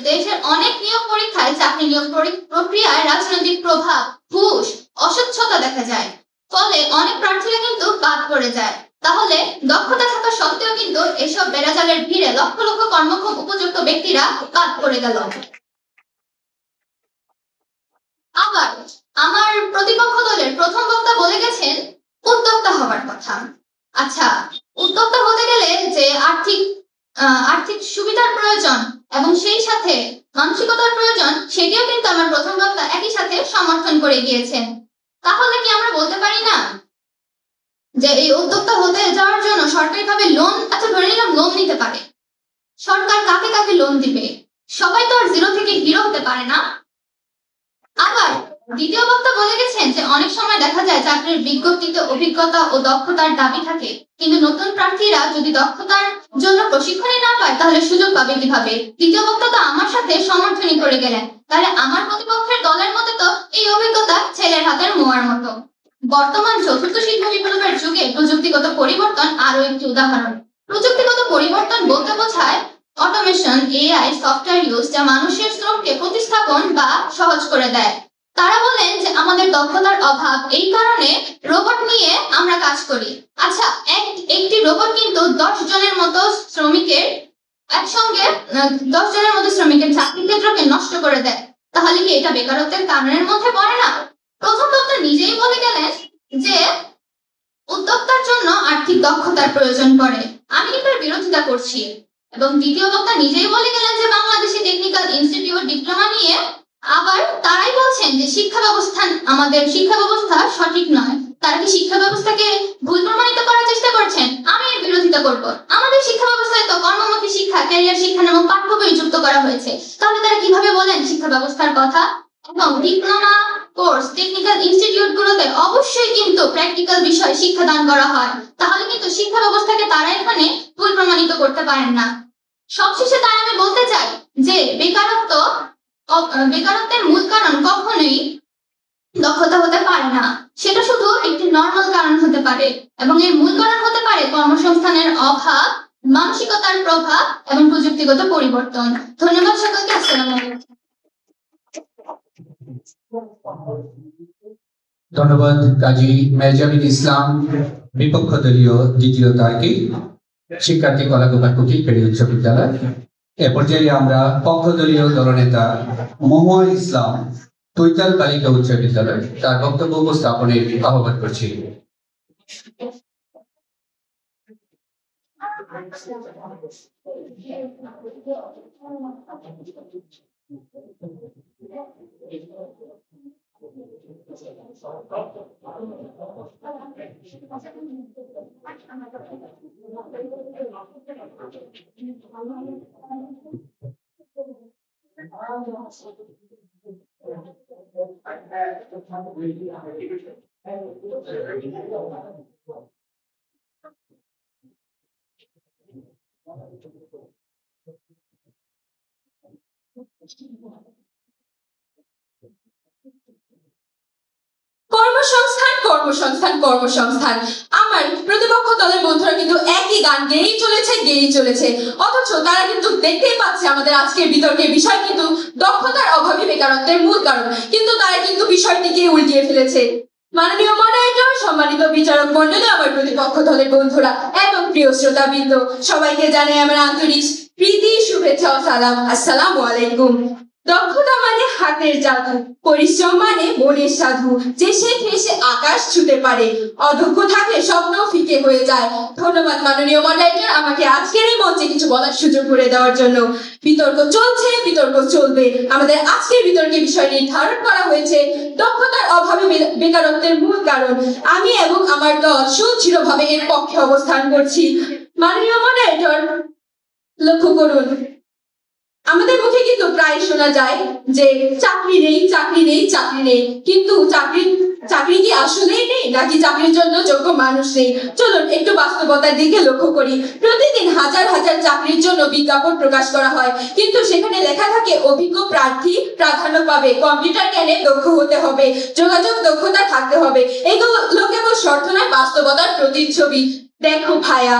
দেশের অনেক নিয়োগ পরীক্ষায় চাকরি নিয়োগ প্রক্রিয়ায় রাজনৈতিক প্রভাব, ঘুষ, অস্বচ্ছতা দেখা যায়, ফলে অনেক প্রার্থীরা কিন্তু বাদ পড়ে যায়। তাহলে দক্ষতা থাকা সত্ত্বেও কিন্তু এসব বেড়াজালের ভিড়ে লক্ষ লক্ষ কর্মক্ষম উপযুক্ত ব্যক্তিরা বাদ পড়ে গেল। আবার আমার প্রতিপক্ষ দলের প্রথম বক্তা বলে গেছেন উদ্যোক্তা হবার কথা। আচ্ছা, উদ্যোক্তা হতে গেলে যে আর্থিক সুবিধার প্রয়োজন এবং সেই সাথে মানসিকতার প্রয়োজন, সেটিও কিন্তু আমার প্রথম বক্তা একই সাথে সমর্থন করে গিয়েছেন। তাহলে কি আমরা বলতে পারি না যে এই উদ্যোক্তা হতে যাওয়ার জন্য সরকারিভাবে লোন, আচ্ছা ধরে নিলাম লোন নিতে পারে, সরকার কাকে কাকে লোন দিবে? সবাই তো আর জিরো থেকে হিরো হতে পারে না। আবার দ্বিতীয় বক্তা বলে গেছেন যে অনেক সময় দেখা যায় চাকরির বিজ্ঞপ্তিতে অভিজ্ঞতা ও দক্ষতার দাবি থাকে, কিন্তু নতুন প্রার্থীরা যদি দক্ষতার জন্য প্রশিক্ষণই না পায় তাহলে সুযোগ পাবে কিভাবে? দ্বিতীয় বক্তা তো আমার সাথে সমর্থনই করে গেলেন। তাহলে আমার প্রতিপক্ষের দলের মতে তো এই অভিজ্ঞতা ছেলের হাতের মোয়ার মতো। বর্তমান চতুর্থ শিল্প বিপ্লবের যুগে প্রযুক্তিগত পরিবর্তন আরো একটি উদাহরণ। প্রযুক্তিগত পরিবর্তন বলতে বোঝায় অটোমেশন, এআই, সফটওয়্যার ইউজ, যা মানুষের শ্রমকে প্রতিস্থাপন বা সহজ করে দেয়। তারা বলেন যে আমাদের দক্ষতার অভাব, এই কারণে রোবট নিয়ে আমরা কাজ করি। আচ্ছা, একটি রোবট কিন্তু 10 জনের মতো শ্রমিকের একসঙ্গে 10 জনের মতো শ্রমিকের চাকরি ক্ষেত্রকে নষ্ট করে দেয়। তাহলে কি এটা বেকারত্বের কারণের মধ্যে পড়ে না? প্রথম বক্তা নিজেই বলে গেলেন যে উদ্যোক্তার জন্য আর্থিক দক্ষতার প্রয়োজন পড়ে, আমি কিন্তু বিরোধিতা করছি। এবং দ্বিতীয় বক্তা নিজেই বলে গেলেন যে বাংলাদেশে টেকনিক্যাল ইনস্টিটিউট ডিপ্লোমা নিয়ে আবার তারাই বলছেন যে আমাদের শিক্ষা ব্যবস্থা সঠিক নয়। তারা কি শিক্ষা ব্যবস্থাকে ভুল প্রমাণিত করার চেষ্টা করছেন? আমি এর বিরোধিতা করব। আমাদের শিক্ষা ব্যবস্থায় তো কর্মমুখী শিক্ষা, ক্যারিয়ার শিক্ষা নামক পাঠ্য বই যুক্ত করা হয়েছে, তাহলে তারা কিভাবে বলেন শিক্ষা ব্যবস্থার কথা? এবং ডিপ্লোমা কোর্স, টেকনিক্যাল ইনস্টিটিউটগুলোতে অবশ্যই কিন্তু প্র্যাকটিক্যাল বিষয়ে শিক্ষাদান করা হয়, তাহলে কিন্তু শিক্ষা ব্যবস্থাকে তারা এখানে ভুল প্রমাণিত করতে পারেন না। সবশেষে তাই আমি বলতে চাই যে বেকারত্বের মূল কারণ কখনোই দক্ষতা হতে পারে না, সেটা শুধু একটি নর্মাল কারণ হতে পারে, এবং এর মূল কারণ হতে পারে কর্মসংস্থানের অভাব, মানসিকতার প্রভাব এবং প্রযুক্তিগত পরিবর্তন। ধন্যবাদ সকলকে। আসসালামু আলাইকুম। ধন্যবাদ কাজী মেহজাবিন ইসলাম, বিপক্ষ দলীয় দ্বিতীয় তার্কিক, শিক্ষার্থী কলাকুমার কুকি পেড়ি উচ্চ বিদ্যালয়। এ পর্যায়ে আমরা পক্ষ দলীয় দলনেতা মহুয়া ইসলাম, তৈতাল বালিকা উচ্চ বিদ্যালয়, তার বক্তব্য উপস্থাপনের আহ্বান করছি। কর্মসংস্থান কর্মসংস্থান কর্মসংস্থান, আমার প্রতিপক্ষ দলের বন্ধুরা কিন্তু একই গান গেয়েই চলেছে, অথচ তারা কিন্তু দেখতেই পাচ্ছে আমাদের আজকের বিতর্কের বিষয় কিন্তু দক্ষতার অভাবই বেকারত্বের মূল কারণ, কিন্তু তারা কিন্তু বিষয়টিকে উল্টিয়ে ফেলেছে। মাননীয় মডারেটর, সম্মানিত বিচারক মণ্ডলী, আমার প্রতিপক্ষ দলের বন্ধুরা এবং প্রিয় শ্রোতাবৃন্দ, সবাইকে জানাই আমার আন্তরিক প্রীতি, শুভেচ্ছা ও সালাম। আসসালামু আলাইকুম। দক্ষতা মানে হাতের জাদু, পরিশ্রম মানে মনের সাধু, যে শেখে সে আকাশ ছুতে পারে, অদক্ষ থাকলে স্বপ্ন ফিকে হয়ে যায়। ধন্যবাদ মাননীয় মডারেটর, আমাকে আজকের এই মঞ্চে কিছু বলার সুযোগ করে দেওয়ার জন্য। বিতর্ক চলছে, বিতর্ক চলবে। আমাদের আজকের বিতর্কের বিষয় নির্ধারণ করা হয়েছে দক্ষতার অভাবে বেকারত্বের মূল কারণ। আমি এবং আমার দল সুদৃঢ়ভাবে এর পক্ষে অবস্থান করছি। মাননীয় মডারেটর, লক্ষ্য করুন, আমাদের মুখে কিন্তু প্রায় শোনা যায় যে চাকরি নেই, চাকরি নেই, চাকরি নেই, কিন্তু চাকরি কি আসলেই নেই, নাকি চাকরির জন্য যোগ্য মানুষ নেই? চলুন একটু বাস্তবতার দিকে লক্ষ্য করি। প্রতিদিন হাজার হাজার চাকরির জন্য বিজ্ঞাপন প্রকাশ করা হয়, কিন্তু সেখানে লেখা থাকে অভিজ্ঞ প্রার্থী প্রাধান্য পাবে, কম্পিউটার জ্ঞানে দক্ষ হতে হবে, যোগাযোগ দক্ষতা থাকতে হবে। এগুলো কেবল শর্ত নয়, বাস্তবতার প্রতিচ্ছবি। দেখো ভাইয়া,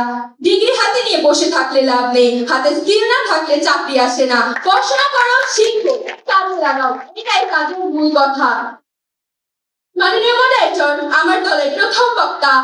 ডিগ্রি হাতে নিয়ে বসে থাকলে লাভ নেই, হাতে স্কিল না থাকলে চাকরি আসে না। পড়াশোনা করো, শিখো, কাজে লাগাও, এটাই কাজের মূল কথা। মাননীয় মডারেটর, আমার দলের প্রথম বক্তা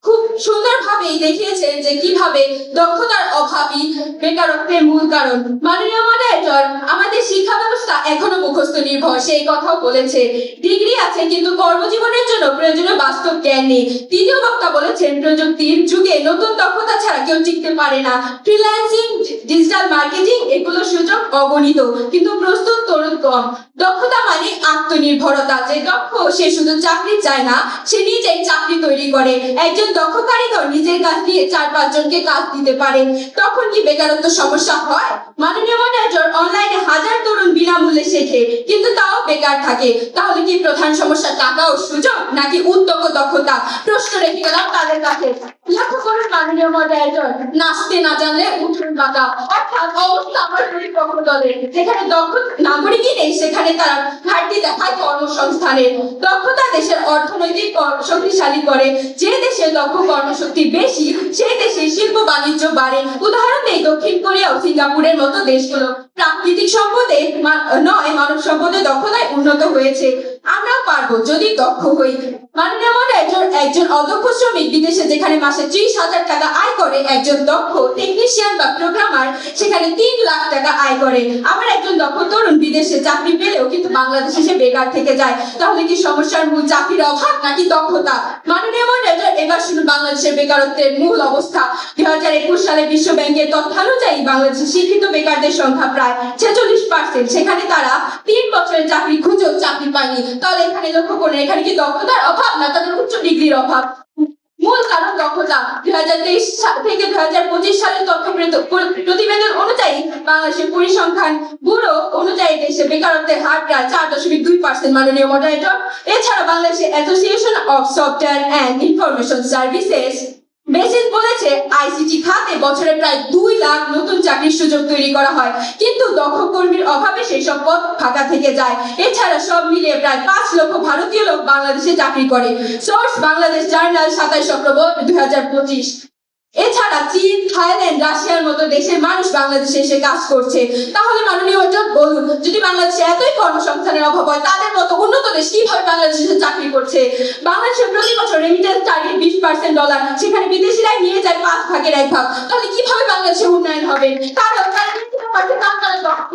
খুব সুন্দরভাবেই দেখিয়েছেন যে কিভাবে দক্ষতার অভাবই বেকারত্বের মূল কারণ। মাননীয় মডারেটর, আমাদের শিক্ষা ব্যবস্থা এখনো মুখস্থ নির্ভর, সেই কথাও বলেছে। ডিগ্রি আছে কিন্তু কর্মজীবনের জন্য প্রয়োজনীয় বাস্তব জ্ঞান নেই। তৃতীয় বক্তা বলেছেন প্রযুক্তির যুগে নতুন দক্ষতা ছাড়া কেউ টিকতে পারে না। ফ্রিল্যান্সিং, ডিজিটাল মার্কেটিং, এগুলোর সুযোগ অগণিত, কিন্তু প্রস্তুত তরুণ কম। দক্ষতা মানে আত্মনির্ভরতা, যে দক্ষ সে শুধু চাকরি চায় না, সে নিজেই চাকরি তৈরি করে। একজন দক্ষ কারিগর নিজের কাজ দিয়ে 4-5 জনকে কাজ দিতে পারে। তখন কি বেকারত্ব সমস্যা হয়? মাননীয় মডারেটর, অনলাইনে হাজার তরুণ বিনামূল্যে শেখে, কিন্তু তাও বেকার থাকে। তাহলে কি প্রধান সমস্যা টাকা ও সুযোগ, নাকি উদ্যোগ ও দক্ষতা? প্রশ্ন রেখে গেলাম তাদের কাছে। লক্ষ্য করুন মাননীয় মডারেটর, নাচতে না জানলে উঠুন বাঁকা, অর্থাৎ অবস্থা আমার পরিপক্ষ দলের। যেখানে দক্ষ নাগরিকই নেই, সেখানে তারা ঘাটতি দেখায় কর্মসংস্থানের। দক্ষতা দেশের অর্থনৈতিক শক্তিশালী করে। যে দেশে দক্ষ কর্মশক্তি বেশি, সেই দেশে শিল্প বাণিজ্য বাড়ে। উদাহরণ নেই দক্ষিণ কোরিয়া ও সিঙ্গাপুরের মতো দেশগুলো প্রাকৃতিক সম্পদে নয়, মানব সম্পদে দক্ষতায় উন্নত হয়েছে। আমরাও পারবো যদি দক্ষ হই। মাননীয় মডারেটর, একজন অদক্ষ শ্রমিক বিদেশে যেখানে মাসে 30,000 টাকা আয় করে, একজন দক্ষ টেকনিশিয়ান বা প্রোগ্রামার সেখানে 3 লাখ টাকা আয় করে। আবার একজন দক্ষ তরুণ বিদেশে চাকরি পেলেও কিন্তু বাংলাদেশে সে বেকার থেকে যায়। তাহলে কি সমস্যার মূল চাকরির অভাব, নাকি দক্ষতা? মাননীয় মডারেটর, এবার শুনুন বাংলাদেশের বেকারত্বের মূল অবস্থা। 2021 সালে বিশ্ব ব্যাংকের তথ্যানুযায়ী বাংলাদেশের শিক্ষিত বেকারদের সংখ্যা প্রায় 46%। সেখানে তারা 3 বছরের চাকরি খুঁজেও চাকরি পায়নি। তাহলে এখানে লক্ষ্য করুন, এখানে কি দক্ষতার অভাব, না তাদের উচ্চ ডিগ্রির অভাব? মূল কারণ দক্ষতা। 2023 থেকে 2025 সালের তথ্য প্রতিবেদন অনুযায়ী বাংলাদেশের পরিসংখ্যান ব্যুরো অনুযায়ী দেশে বেকারত্বের হার প্রায় 4.2%। মাননীয় মডারেটর, এছাড়া বাংলাদেশের association of software and information services basis বলেছে আইসিটি খাতে বছরে প্রায় 2 লাখ নতুন চাকরির সুযোগ তৈরি করা হয়, কিন্তু দক্ষ কর্মীর অভাবে সেই সব পদ ফাঁকা থেকে যায়। এছাড়া সব মিলিয়ে প্রায় 5 লক্ষ ভারতীয় লোক বাংলাদেশে চাকরি করে। Source Bangladesh journal 27 October 2025। এছাড়া চীন, থাইল্যান্ড, রাশিয়ার মতো দেশের মানুষ বাংলাদেশে এসে কাজ করছে। তাহলে মাননীয় মডারেটর বলুন, যদি বাংলাদেশে এতই কর্মসংস্থানের অভাব হয়, তাদের মতো উন্নত দেশ কিভাবে বাংলাদেশে এসে চাকরি করছে? বাংলাদেশে প্রতি বছর রেমিটেন্স টার্গেট $20 সেখানে বিদেশিরাই নিয়ে যায় 5 ভাগের 1 ভাগ। তাহলে কিভাবে বাংলাদেশে উন্নয়ন হবে? কারণ তারা 20% দক্ষ।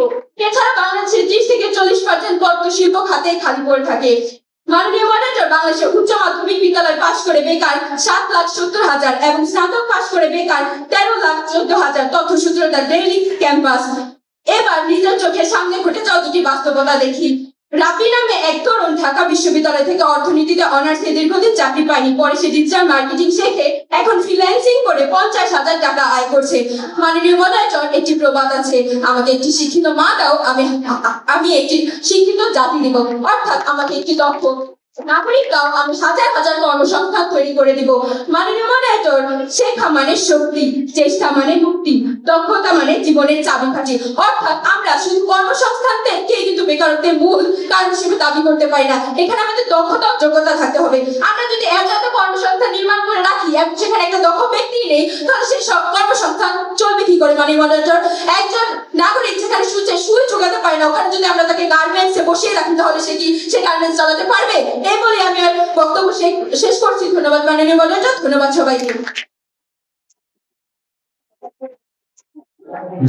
এছাড়া বাংলাদেশে 30 থেকে 40% পদ শিল্প খাতে খালি পড়ে থাকে। মাননীয় মডারেটর, বাংলাদেশে উচ্চ মাধ্যমিক বিদ্যালয় পাশ করে বেকার 7,70,000 এবং স্নাতক পাশ করে বেকার 13,14,000। তথ্যসূত্র দ্য ডেইলি ক্যাম্পাস। এবার নিজের চোখের সামনে ঘটে যাওয়া দুটি বাস্তবতা দেখি। রাবি নামে এক তরুণ ঢাকা বিশ্ববিদ্যালয় থেকে অর্থনীতিতে অনার্সে দীর্ঘদিন চাকরি পায়নি, পরে সে ডিজিটাল মার্কেটিং শেখে এখন ফ্রিল্যান্সিং করে 50,000 টাকা আয় করছে। মাননীয় মডারেটর, একটি প্রবাদ আছে, আমাকে একটি শিক্ষিত মা দাও, আমি একটি শিক্ষিত জাতি দেব। অর্থাৎ আমাকে একটি দক্ষ নাগরিক দাও, আমি হাজার হাজার কর্মসংস্থান তৈরি করে দিব। মাননীয় মডারেটর, শেখা মানে শক্তি, চেষ্টা মানে মুক্তি, দক্ষতা মানে জীবনের চাবিকাঠি। অর্থাৎ আমরা শুধু কর্মসংস্থানকে কিন্তু বেকারত্বের মূল কারণ হিসেবে দাবি করতে পারি না, এখানে আমাদের দক্ষতা ও যোগ্যতা থাকতে হবে। আমরা যদি এত কর্মসংস্থান নির্মাণ করে রাখি এবং সেখানে একটা দক্ষ ব্যক্তি নেই, তাহলে সেই সব কর্মসংস্থান চলবে কি করে? মাননীয় মডারেটর, একজন নাগরিক যেখানে সুই চোগাতে পারে না, ওখানে যদি আমরা তাকে গার্মেন্টসে বসিয়ে রাখি, তাহলে সে গার্মেন্টস চালাতে পারবে? এই বলে আমি আর বক্তব্য শেষ করছি। ধন্যবাদ মাননীয় মডারেটর, ধন্যবাদ সবাইকে।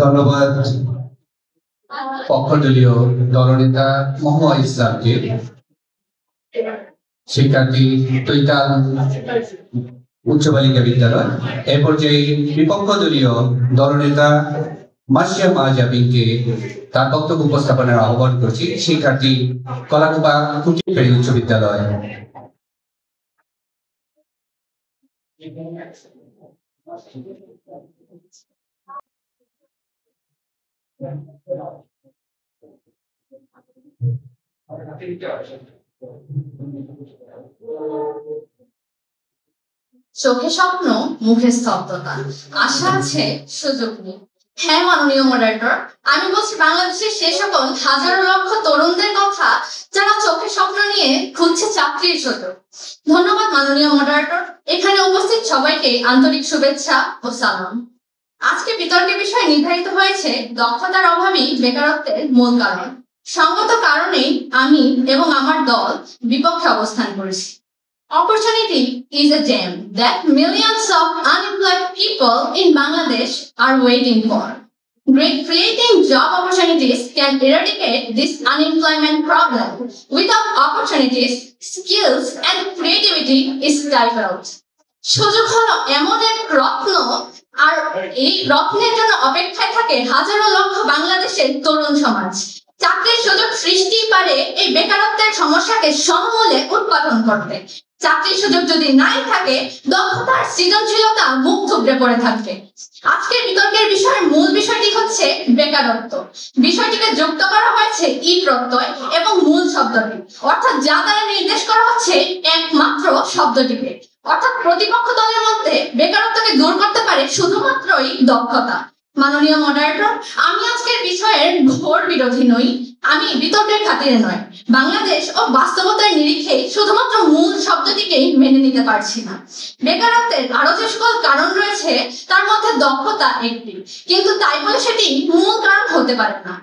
ধন্যবাদ পক্ষদলীয় দলনেতা মোহাম্মদ ইসলামকে। শিক্ষার্থী তৈতাল উচ্চ বালিকা বিদ্যালয়। এ পর্যায়ে বিপক্ষ দলীয় দলনেতা মাসিয়া মাহাজাবিনকে তার বক্তব্য উপস্থাপনের আহ্বান করছি। শিক্ষার্থী কলাকুপা কুটিরখালী উচ্চ বিদ্যালয়। চোখে স্বপ্ন, মুখে স্তব্ধতা, আশা আছে, সুযোগ নেই। হ্যাঁ মাননীয় মডারেটর, আমি বলছি বাংলাদেশের সে সকল হাজারো লক্ষ তরুণদের কথা যারা চোখে স্বপ্ন নিয়ে খুঁজছে চাকরির সুযোগ। ধন্যবাদ মাননীয় মডারেটর, এখানে উপস্থিত সবাইকে আন্তরিক শুভেচ্ছা ও সালাম। আজকে বিতর্কের বিষয় নির্ধারিত হয়েছে দক্ষতার অভাবই বেকারত্বের মূল কারণ। সঙ্গত কারণেই আমি এবং আমার দল বিপক্ষে অবস্থান করেছি। Opportunity is a gem that millions of unemployed people in Bangladesh are waiting for. Creating job opportunities can eradicate this unemployment problem. Without opportunities, skills and creativity is stifled. সুযোগ হলো এমন এক রত্ন, আর এই রত্নের জন্য অপেক্ষায় থাকে হাজারো লক্ষ বাংলাদেশের তরুণ সমাজ। চাকরির সুযোগ সৃষ্টি পারে এই বেকারত্বের সমস্যাকে সমূলে উৎপাদন করতে। চাকরির সুযোগ যদি নাই থাকে, দক্ষতার সৃজনশীলতা মুখ থুবড়ে পড়ে থাকবে। আজকের বিতর্কের বিষয়ের মূল বিষয়টি হচ্ছে বেকারত্ব। বিষয়টিকে যুক্ত করা হয়েছে ই প্রত্যয় এবং মূল শব্দটি, অর্থাৎ যা দ্বারা নির্দেশ করা হচ্ছে একমাত্র শব্দটিকে। অর্থাৎ প্রতিপক্ষ দলের মধ্যে বেকারত্বকে দূর করতে পারে শুধুমাত্রই দক্ষতা। মাননীয় মডারেটর, আমি আজকের বিষয়ের ঘোর বিরোধী নই, আমি বিতর্কের খাতিরে নয়, বাংলাদেশ ও বাস্তবতার নিরিখে শুধুমাত্র মূল শব্দটিকেই মেনে নিতে পারছি না। বেকারত্বের আরো যে সকল কারণ রয়েছে তার মধ্যে দক্ষতা একটি, কিন্তু তাই বলে সেটি মূল কারণ হতে পারে না।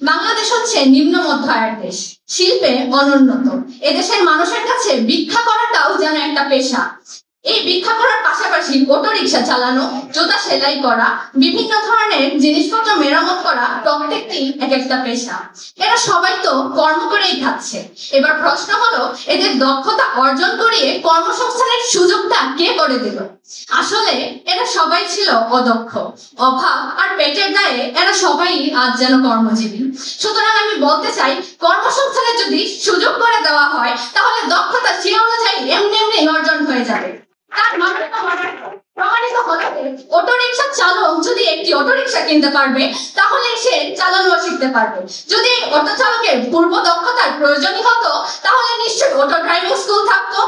বাংলাদেশ হচ্ছে নিম্ন মধ্য আয়ের দেশ, শিল্পে অনুন্নত। এদেশের মানুষের কাছে ভিক্ষা করাটাও যেন একটা পেশা। এই ভিক্ষা করার পাশাপাশি অটো রিক্সা চালানো, জুতা সেলাই করা, বিভিন্ন ধরনের জিনিসপত্র মেরামত করা প্রত্যেকটি এক একটা পেশা। এরা সবাই তো কর্ম করেই খাচ্ছে। এবার প্রশ্ন হলো, এদের দক্ষতা অর্জন করিয়ে কর্মসংস্থানের সুযোগটা কে করে দিল? আসলে এরা সবাই ছিল অদক্ষ, অভাব আর পেটের দায়ে এরা সবাই আজ যেন কর্মজীবী। সুতরাং আমি বলতে চাই, কর্মসংস্থানের যদি সুযোগ করে দেওয়া হয়, তাহলে দক্ষতা সে অনুযায়ী এমনি এমনি অর্জন হয়ে যাবে। তার প্রমাণিত হলো অটো রিক্সা চালক যদি একটি অটোরিকশা কিনতে পারবে তাহলে সে চালানো শিখতে পারবে। যদি অটো চালকের পূর্ব দক্ষতার প্রয়োজনই হতো তাহলে নিশ্চয়ই অটো ড্রাইভিং স্কুল থাকতো।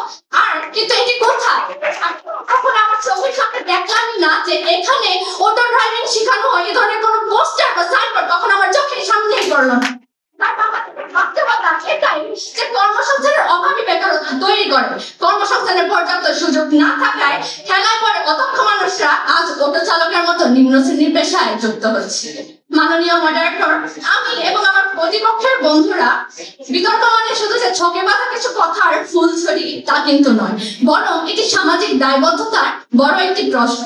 আর কিন্তু এটি কোথায়? আর তখন আমার চোখের সামনে দেখলামই না যে এখানে অটো ড্রাইভিং শেখানো হয়, এই ধরনের কোনো পোস্টার বা সাইনবোর্ড তখন আমার চোখের সামনেই পড়লো না। যে কর্মসংস্থানের অভাবী বেকারত্ব তৈরি করে, কর্মসংস্থানের পর্যাপ্ত সুযোগ না থাকায় ঠেলায় পড়ে অদক্ষ মানুষরা আজ অটো চালকের মতো নিম্ন শ্রেণীর পেশায় যুক্ত হচ্ছে। মাননীয় মডারেটর, আমি এবং আমার প্রতিপক্ষের বন্ধুরা বিতর্ক মানে শুধু যে ছকে বাঁধা কিছু কথার ফুলছড়ি তা কিন্তু নয়, বরং এটি সামাজিক দায়বদ্ধতার বড় একটি প্রশ্ন।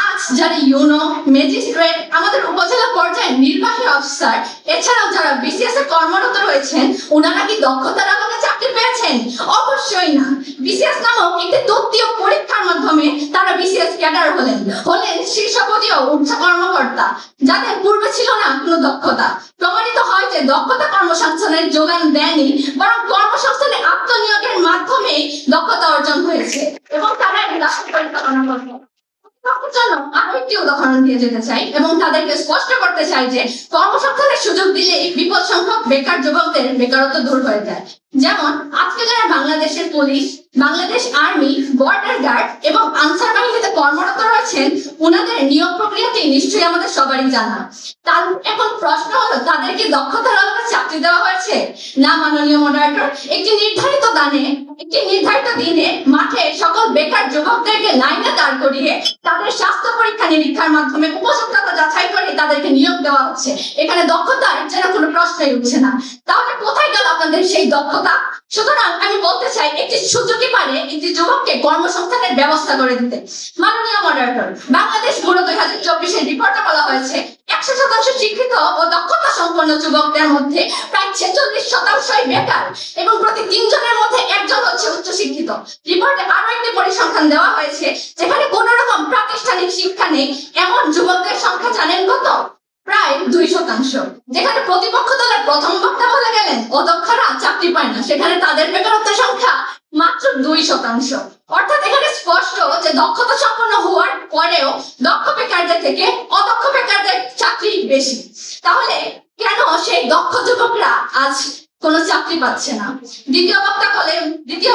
আজ যারা ইউনো, ম্যাজিস্ট্রেট, আমাদের উপজেলা পর্যায়ে নির্বাহী অফিসার, এছাড়াও যারা বিসিএস এ কর্মরত রয়েছেন, ওনারা কি দক্ষতার আলোকে চাকরি পেয়েছেন? অবশ্যই না। বিসিএস নামক একটি তত্ত্বীয় পরীক্ষার মাধ্যমে তারা বিসিএস ক্যাডার হলেন শীর্ষপদীয় উচ্চ কর্মকর্তা, যাদের পূর্বে ছিল না কোনো দক্ষতা। প্রমাণিত হয় যে দক্ষতা কর্মসংস্থানের যোগান দেয়নি, বরং কর্মসংস্থানে আত্মনিয়োগের মাধ্যমে দক্ষতা অর্জন হয়েছে এবং তারা এই রাষ্ট্র পরিচালনা করবে। জন্য আরো একটি উদাহরণ দিয়ে যেতে চাই এবং তাদেরকে স্পষ্ট করতে চাই যে কর্মসংস্থানের সুযোগ দিলে বিপুল সংখ্যক বেকার যুবকদের বেকারত্ব দূর হয়ে যায়। যেমন আজকে যারা বাংলাদেশের police, Bangladesh army, border guard এবং আনসার বাহিনীতে কর্মরত রয়েছেন, ওনাদের নিয়োগ প্রক্রিয়াটি নিশ্চয়ই আমাদের সবারই জানা। তার এখন প্রশ্ন হলো, তাদেরকে দক্ষতার আলোকে চাকরি দেওয়া হয়েছে? না মাননীয় মডারেটর, একটি নির্ধারিত দিনে মাঠে সকল বেকার যুবকদেরকে লাইনে দাঁড় করিয়ে তাদের স্বাস্থ্য পরীক্ষা নিরীক্ষার মাধ্যমে উপযুক্ততা যাচাই করে তাদেরকে নিয়োগ দেওয়া হচ্ছে। এখানে দক্ষতার যেন কোনো প্রশ্নই উঠছে না। তাহলে কোথায় গেল আপনাদের সেই দক্ষতা? সুতরাং আমি বলতে চাই, একটি সুযোগই পারে একটি যুবককে কর্মসংস্থানের ব্যবস্থা করে দিতে। মাননীয় মডারেটর, বাংলাদেশ ব্যুরো 2024 রিপোর্টে বলা হয়েছে 100% শিক্ষিত ও দক্ষতা সম্পন্ন যুবকদের মধ্যে প্রায় 46% বেকার এবং প্রতি 3 জনের মধ্যে 1 জন হচ্ছে উচ্চশিক্ষিত। রিপোর্টে আরো একটি পরিসংখ্যান দেওয়া হয়েছে, যেখানে কোনো রকম প্রাতিষ্ঠানিক শিক্ষা নেই এমন যুবকদের সংখ্যা জানেন কত? প্রায় 2%। যেখানে প্রতিপক্ষ দলের প্রথম বক্তা বলে গেলেন অদক্ষরা চাকরি পায় না, সেখানে তাদের বেকারত্বের সংখ্যা মাত্র 2%। অর্থাৎ এখানে স্পষ্ট যে দক্ষতা সম্পন্ন হওয়ার পরেও দক্ষ বেকারদের থেকে অদক্ষ বেকারদের চাকরি বেশি। তাহলে কেন সেই দক্ষ যুবকরা আজ কোনো চাকরি পাচ্ছে না? দ্বিতীয়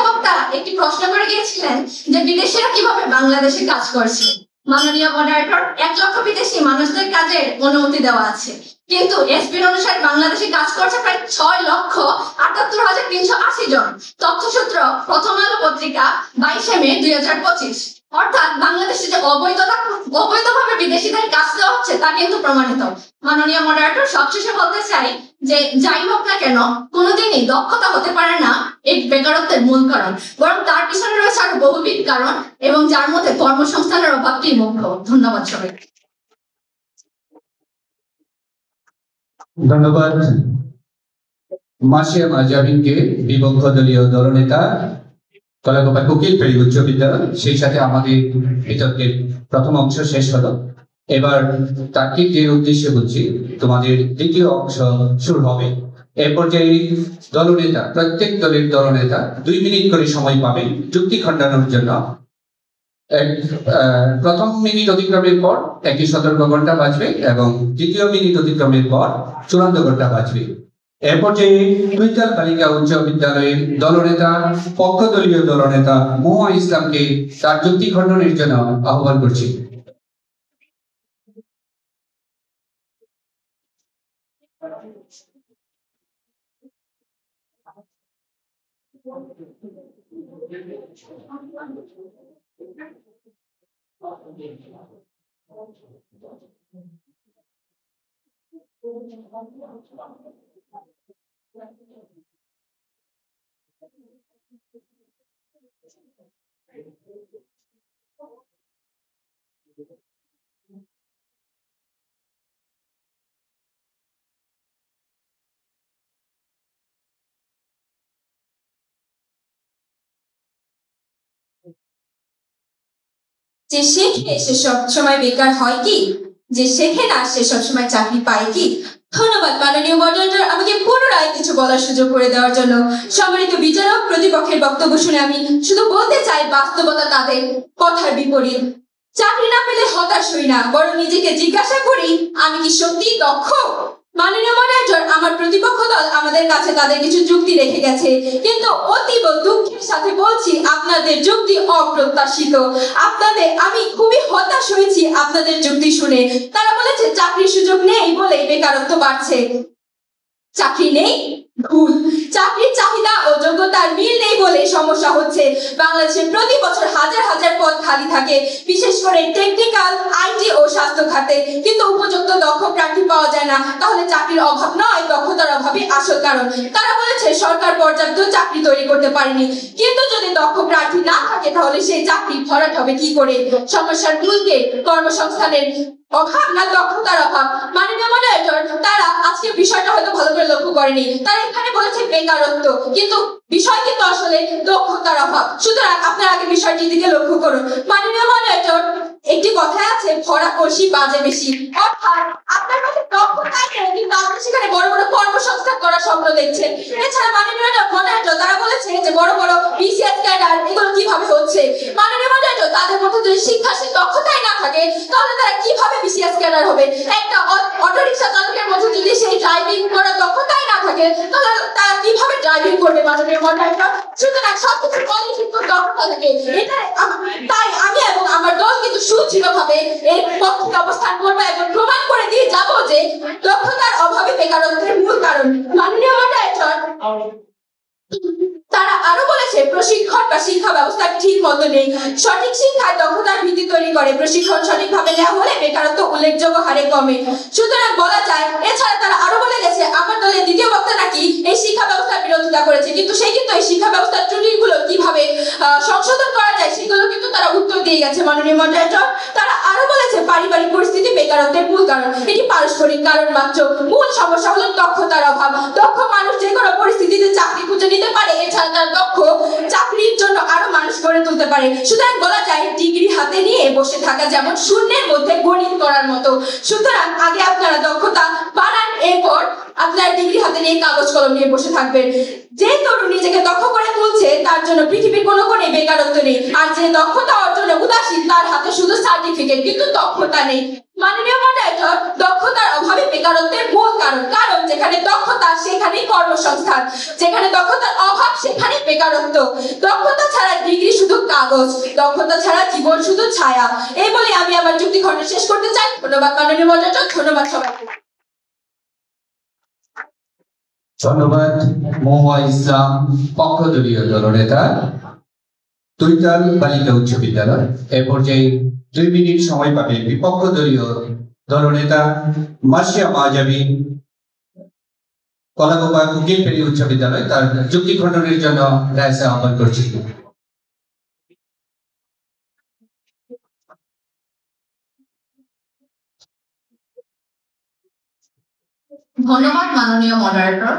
বক্তা একটি প্রশ্ন করে গিয়েছিলেন যে বিদেশিরা কিভাবে বাংলাদেশে কাজ করছে। মাননীয় মডারেটর, 1 লক্ষ বিদেশি মানুষদের কাজের অনুমতি দেওয়া আছে, কিন্তু এসবির অনুসারে বাংলাদেশে কাজ করছে প্রায় 6,78,380 জন। তথ্যসূত্র প্রথম আলো পত্রিকা 22 মে 2025। অর্থাৎ বাংলাদেশে যে অবৈধভাবে বিদেশিদের কাজ দেওয়া হচ্ছে তা কিন্তু প্রমাণিত। মাননীয় মডারেটর, সবশেষে বলতে চাই যে যাই হোক না কেন, কোনোদিনই দক্ষতা হতে পারে না এই বেকারত্বের মূল কারণ, বরং তার পিছনে রয়েছে আরো বহুবিধ কারণ এবং যার মধ্যে কর্মসংস্থানের অভাবটি মুখ্য। ধন্যবাদ সবাইকে। ধন্যবাদ মাসিয়া মাজাবিনকে, বিপক্ষ দলীয় দলনেতা, কলাকোপা কোকিল ফেরি উচ্চ বিদ্যালয়। সেই সাথে আমাদের বিতর্কের প্রথম অংশ শেষ হলো। এবার তার্কিকের উদ্দেশ্যে বলছি, তোমাদের দ্বিতীয় অংশ শুরু হবে। এ পর্যায়ে দলনেতা, প্রত্যেক দলের দলনেতা 2 মিনিট করে সময় পাবেন যুক্তি খণ্ডানোর জন্য। প্রথম মিনিট অতিক্রমের পর একটি সতর্ক ঘন্টা বাজবে এবং দ্বিতীয় মিনিট অতিক্রমের পর চূড়ান্ত ঘন্টা বাজবে। এ পর্যায়ে টুইটাল বালিকা উচ্চ বিদ্যালয়ের দলনেতা, পক্ষ দলীয় দলনেতা মোয়া ইসলামকে তার যুক্তি খণ্ডনের জন্য আহ্বান করছি। যে শেখে সে সবসময় বেকার হয় কি? যে শেখে না সে সবসময় চাকরি পায় কি? ধন্যবাদ মাননীয় মডারেটর, আমাকে পুনরায় কিছু বলার সুযোগ করে দেওয়ার জন্য। সম্মানিত বিচারক, প্রতিপক্ষের বক্তব্য শুনে আমি শুধু বলতে চাই, বাস্তবতা তাদের কথার বিপরীত। চাকরি না পেলে হতাশ হই না, বরং নিজেকে জিজ্ঞাসা করি আমি কি সত্যি দক্ষ। মাননীয় মডারেটর, আমার প্রতিপক্ষ দল আমাদের কাছে তাদের কিছু যুক্তি রেখে গেছে, কিন্তু অতীব দুঃখের সাথে বলছি আপনাদের যুক্তি অপ্রত্যাশিত। আমি খুবই হতাশ হয়েছি আপনাদের যুক্তি শুনে। তারা বলেছে চাকরির সুযোগ নেই বলে বেকারত্ব বাড়ছে। চাকরি নেই, ভুল। চাকরির চাহিদা ও যোগ্যতার মিল নেই বলে সমস্যা হচ্ছে। বাংলাদেশে প্রতি বছর হাজার হাজার পদ খালি থাকে, বিশেষ করে টেকনিক্যাল, আইটি ও স্বাস্থ্য খাতে, কিন্তু উপযুক্ত দক্ষ প্রার্থী পাওয়া যায় না। তাহলে চাকরির অভাব নয়, দক্ষতার অভাবই আসল কারণ। তারা বলেছে সরকার পর্যাপ্ত চাকরি তৈরি করতে পারেনি, কিন্তু যদি দক্ষ প্রার্থী না থাকে তাহলে সেই চাকরি ভরাট হবে কি করে? সমস্যার মূলকে কর্মসংস্থানের অভাব না দক্ষতার অভাব? মাননীয় মডারেটর, তারা আজকে বিষয়টা হয়তো ভালো করে লক্ষ্য করেনি। তারা এখানে বলেছে বেকারত্ব, কিন্তু বিষয় কিন্তু আসলে দক্ষতার অভাব। সুতরাং আপনার আগে বিষয়টির দিকে লক্ষ্য করুন। মাননীয় মডারেটর, একটি কথায় আছে ভরা কলসি বাজে বেশি, অর্থাৎ আপনার কাছে দক্ষতাই নেই, কিন্তু আপনি সেখানে বড় বড় কর্মসংস্থান করার স্বপ্ন দেখছেন। এছাড়া মাননীয় মডারেটর, তারা বলেছে যে বড় বড় বিসিএস ক্যাডার এগুলো কিভাবে হচ্ছে। মাননীয় মডারেটর, তাদের মধ্যে যদি শিক্ষার দক্ষতাই না থাকে তাহলে তারা কিভাবে বিসিএস ক্যাডার হবে? একটা অটোরিকশা চালকের মধ্যে যদি সেই ড্রাইভিং করার দক্ষতাই না থাকে তাহলে তারা কিভাবে ড্রাইভিং করবে? মাননীয় মডারেটর, সুতরাং সবকিছু পদে কিন্তু দক্ষতা থাকে। তাই আমি এবং আমার দল কিন্তু সুদৃঢ়ভাবে এর পক্ষে অবস্থান করবো এবং প্রমাণ করে দিয়ে যাবো যে দক্ষতার অভাবে বেকারত্বের মূল কারণ। মাননীয় মডারেটর, তারা আরো বলেছে প্রশিক্ষণ বা শিক্ষা ব্যবস্থা ঠিক মতো নেই। সঠিক শিক্ষায় দক্ষতার ভিত্তি তৈরি করে, প্রশিক্ষণ সঠিকভাবে নেওয়া হলে বেকারত্ব উল্লেখযোগ্য হারে কমে। সুতরাং বলা যায়। এছাড়া তারা আরো বলে গেছে আমার দলের দ্বিতীয় বক্তা নাকি এই শিক্ষা ব্যবস্থার বিরোধিতা করেছে, কিন্তু সেই কিন্তু এই শিক্ষা ব্যবস্থার ত্রুটিগুলো কিভাবে সংশোধন করা যায় সেগুলো কিন্তু তারা উত্তর দিয়ে গেছে। মাননীয় মডারেটর, তারা আরো বলেছে পারিবারিক পরিস্থিতি বেকারত্বের মূল কারণ। এটি পারস্পরিক কারণ মাত্র, মূল সমস্যা হলো দক্ষতার অভাব। দক্ষ মানুষ যে কোনো পরিস্থিতিতে চাকরি খুঁজে নিতে পারে, এছাড়া তার দক্ষ চাকরির জন্য আরো মানুষ গড়ে তুলতে পারে। সুতরাং বলা যায় ডিগ্রি হাতে নিয়ে বসে থাকা যেমন শূন্যের মধ্যে গণিত করার মতো। সুতরাং আগে আপনারা দক্ষতা বাড়ান, এরপর আপনার ডিগ্রি হাতে নিয়ে কাগজ কলম নিয়ে বসে থাকবেন। যে তরুণ নিজেকে দক্ষ করে তুলছে তার জন্য পৃথিবীর কোনো কোণে বেকারত্ব নেই, আর যে দক্ষতা অর্জনে উদাসীন তার হাতে শুধু সার্টিফিকেট কিন্তু দক্ষতা নেই। মাননীয় মডারেটর, দক্ষতার অভাবে বেকারত্বের মূল কারণ। কারণ যেখানে দক্ষতা সেখানেই কর্মসংস্থান, যেখানে দক্ষতার অভাব সেখানে বেকারত্ব। দক্ষতা ছাড়া ডিগ্রি শুধু কাগজ, দক্ষতা ছাড়া জীবন শুধু ছায়া। এই বলে আমি আমার যুক্তি খণ্ড শেষ করতে চাই। ধন্যবাদ মাননীয় মডারেটর, ধন্যবাদ সবাইকে। ধন্যবাদ মহুয়া ইসলাম, পক্ষদলীয় দলনেতা, তুইতাল বালিকা উচ্চ বিদ্যালয়। এ পর্যায়ে 2 মিনিট সময় পাবে বিপক্ষ দলীয় দলনেতা মাসিয়া মাজাবি, কলাগোপা কুকিলপেড়ি উচ্চ বিদ্যালয়। তার যুক্তি খণ্ডনের জন্য রায়সা আহ্বান করছি। ধন্যবাদ মাননীয় মডারেটর।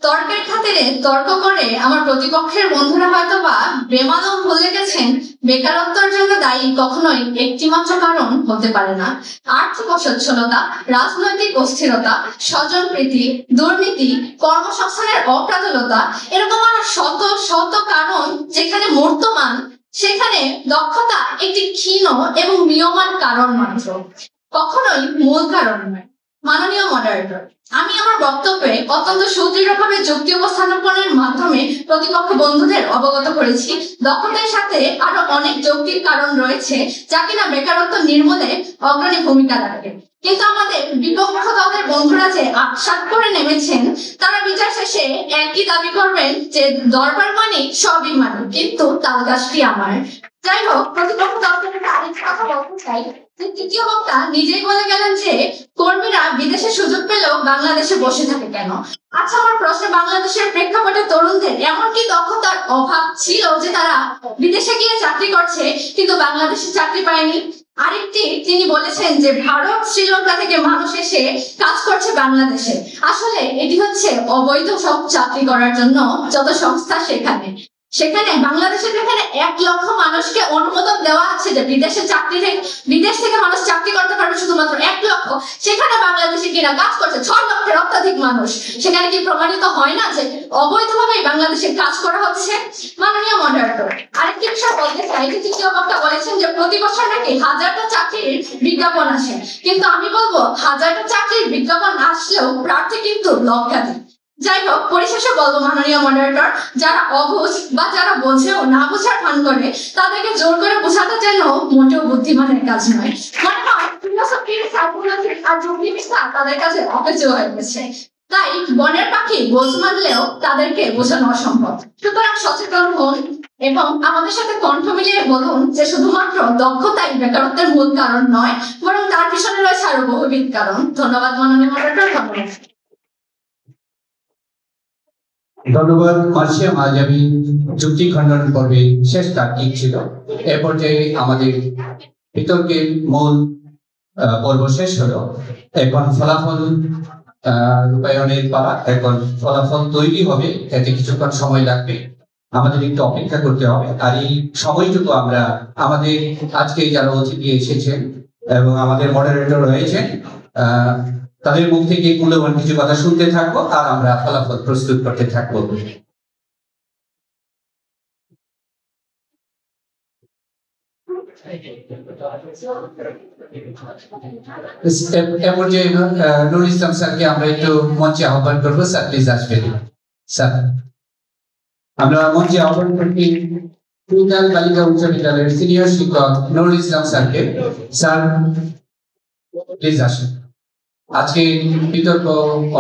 তর্কের খাতিরে তর্ক করে আমার প্রতিপক্ষের বন্ধুরা হয়তো বা বেমালুম ভুলে গেছেন বেকারত্বের জন্য দায়ী কখনোই একটিমাত্র কারণ হতে পারে না। আর্থিক অসচ্ছলতা, রাজনৈতিক অস্থিরতা, স্বজনপ্রীতি, দুর্নীতি, কর্মসংস্থানের অপ্রাতুলতা, এরকম আরো শত শত কারণ যেখানে মূর্তমান সেখানে দক্ষতা একটি ক্ষীণ এবং ম্রিয়মাণ কারণ মাত্র, কখনোই মূল কারণ নয়। মাননীয় মডারেটর, আমি আমার বক্তব্যে অত্যন্ত সুদৃঢ়ভাবে যুক্তি উপস্থাপনের মাধ্যমে প্রতিপক্ষ বন্ধুদের অবগত করেছি দক্ষতার সাথে আরো অনেক যৌক্তিক কারণ রয়েছে যা কিনা বেকারত্ব নির্মূলে অগ্রণী ভূমিকা রাখে। কিন্তু আমাদের বিপক্ষ দলের বন্ধুরা যে আশ্বাস করে নেমেছেন তারা বিচার শেষে একই দাবি করবেন যে দরবার মানে সবই মানে, কিন্তু তাল গাছটি আমার। যাই হোক, প্রতিপক্ষ দলকে আরেকটি কথা বলতে চাই যে তৃতীয় বক্তা নিজেই বলে গেলেন যে কর্মীরা বিদেশে সুযোগ পেলেও বাংলাদেশে বসে থাকে কেন। আচ্ছা, আমার প্রশ্ন, বাংলাদেশের প্রেক্ষাপটে তরুণদের এমন কি দক্ষতার অভাব ছিল যে তারা বিদেশে গিয়ে চাকরি করছে কিন্তু বাংলাদেশে চাকরি পায়নি? আরেকটি, তিনি বলেছেন যে ভারত শ্রীলঙ্কা থেকে মানুষ এসে কাজ করছে বাংলাদেশে। আসলে এটি হচ্ছে অবৈধ সব চাকরি করার জন্য যত সংস্থা সেখানে। সেখানে বাংলাদেশে যেখানে 1 লক্ষ মানুষকে অনুমোদন দেওয়া আছে যে বিদেশ থেকে মানুষ চাকরি করতে পারবে শুধুমাত্র 1 লক্ষ, সেখানে বাংলাদেশে কিনা কাজ করছে 6 লক্ষের অত্যাধিক মানুষ। সেখানে কি প্রমাণিত হয় না যে অবৈধভাবে বাংলাদেশে কাজ করা হচ্ছে? মাননীয় মডারেটর, আরেকটি বিষয় বলতে চাই যে তৃতীয় বক্তা বলেছেন যে প্রতি বছর নাকি 1000টা চাকরির বিজ্ঞাপন আসে, কিন্তু আমি বলবো 1000টা চাকরির বিজ্ঞাপন আসলেও প্রার্থী কিন্তু লক্ষাধিক। যাই হোক, পরিশেষে বলবো মাননীয় মডারেটর, যারা অবুঝ বা যারা বোঝেও না বোঝার ভান করে তাদেরকে জোর করে বোঝাতে যেন মোটেও বুদ্ধিমানের কাজ নয়। মনে হয় ফিলোসফি, সাইকোলজি আর যুক্তিবিদ্যা তাদের কাছে অকেজো হয়ে গেছে। তাই বনের পাখি বোঝ মানলেও তাদেরকে বোঝানো অসম্ভব। সুতরাং সচেতন হন এবং আমাদের সাথে কণ্ঠ মিলিয়ে বলুন যে শুধুমাত্র দক্ষতাই বেকারত্বের মূল কারণ নয়, বরং তার পিছনে রয়েছে আরো বহুবিধ কারণ। ধন্যবাদ মাননীয় মডারেটর। ধন্যবাদ। ধন্যবাদ মার্শিয়াম। আজ আমি যুক্তি খণ্ডন পর্বে শেষ তার্কিক ছিল। এ পর্যায়ে আমাদের বিতর্কের মূল পর্ব শেষ হলো। এখন ফলাফল রূপায়ণের পালা। এখন ফলাফল তৈরি হবে, এতে কিছুক্ষণ সময় লাগবে, আমাদের একটু অপেক্ষা করতে হবে। আর এই সময়টুকু আমরা আমাদের আজকে যারা অতিথি এসেছেন এবং আমাদের মডারেটর রয়েছেন তাদের মুখ থেকে মূল্যবান কিছু কথা শুনতে থাকবো, আর আমরা ফলাফল প্রস্তুত করতে থাকবো। এ পর্যায়ে নুরুল ইসলাম স্যারকে আমরা একটু মঞ্চে আহ্বান করবো। স্যার প্লিজ আসবেন। স্যার, আমরা মঞ্চে আহ্বান করছি টুইটাল বালিকা উচ্চ বিদ্যালয়ের সিনিয়র শিক্ষক নুরুল ইসলাম স্যারকে। স্যার প্লিজ আসুন। আজকে বিতর্ক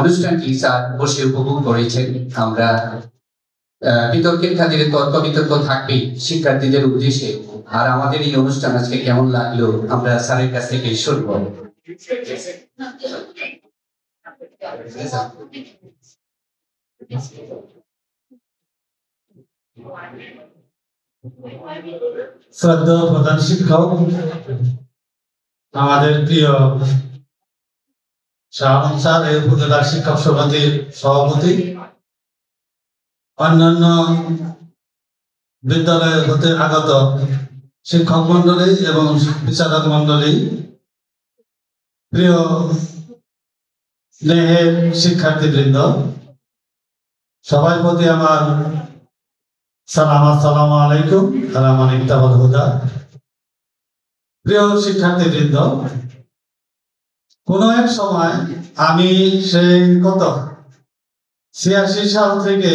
অনুষ্ঠানটি স্যার বসে উপভোগ করেছেন। আমরা বিতর্কের খাতিরে তর্ক বিতর্ক থাকবেই শিক্ষার্থীদের উদ্দেশ্যে। আর আমাদের এই অনুষ্ঠান আজকে কেমন লাগলো আমরা স্যারের কাছ থেকে শুনব। শ্রদ্ধা প্রধান শিক্ষক, আমাদের প্রিয় শাহন স্যার, এই উপজেলা শিক্ষক সমিতির সভাপতি, অন্যান্য বিদ্যালয় হতে আগত শিক্ষক মন্ডলী এবং বিচারক মন্ডলী, প্রিয় স্নেহের শিক্ষার্থীবৃন্দ, সবার প্রতি আমার সালাম, আসসালামু আলাইকুম। প্রিয় শিক্ষার্থীবৃন্দ, কোন এক সময় আমি সেই 86 সাল থেকে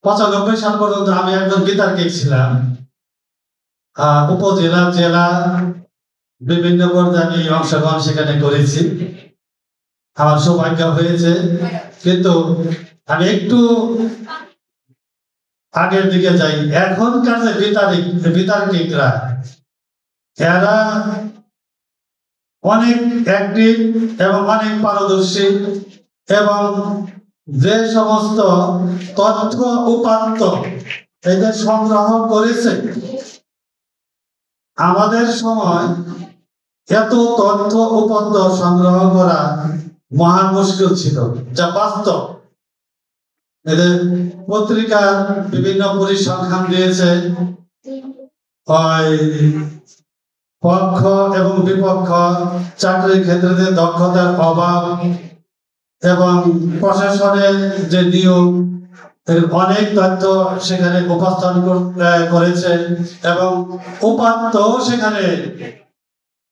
95 সাল পর্যন্ত আমি একজন বিতর্কিক ছিলাম। উপজেলা, জেলা, বিভিন্ন পর্যায়ে আমি অংশগ্রহণ সেখানে করেছি। আমার সৌভাগ্য হয়েছে, কিন্তু আমি একটু আগের দিকে যাই। এখনকার যে বিতর্কিকরা, এরা অনেক অ্যাক্টিভ এবং অনেক পারদর্শী, এবং যে সমস্ত তথ্য উপাত্ত এদের সংগ্রহ করেছে, আমাদের সময় এত তথ্য উপাত্ত সংগ্রহ করা মহান মুশকিল ছিল, যা বাস্তব। এদের পত্রিকার বিভিন্ন পরিসংখ্যান দিয়েছে, পক্ষ এবং বিপক্ষ, চাকরির ক্ষেত্রে দক্ষতার অভাব এবং প্রশাসনের যে নিয়োগ, অনেক তথ্য সেখানে উপস্থাপন করেছে এবং উপাত্ত সেখানে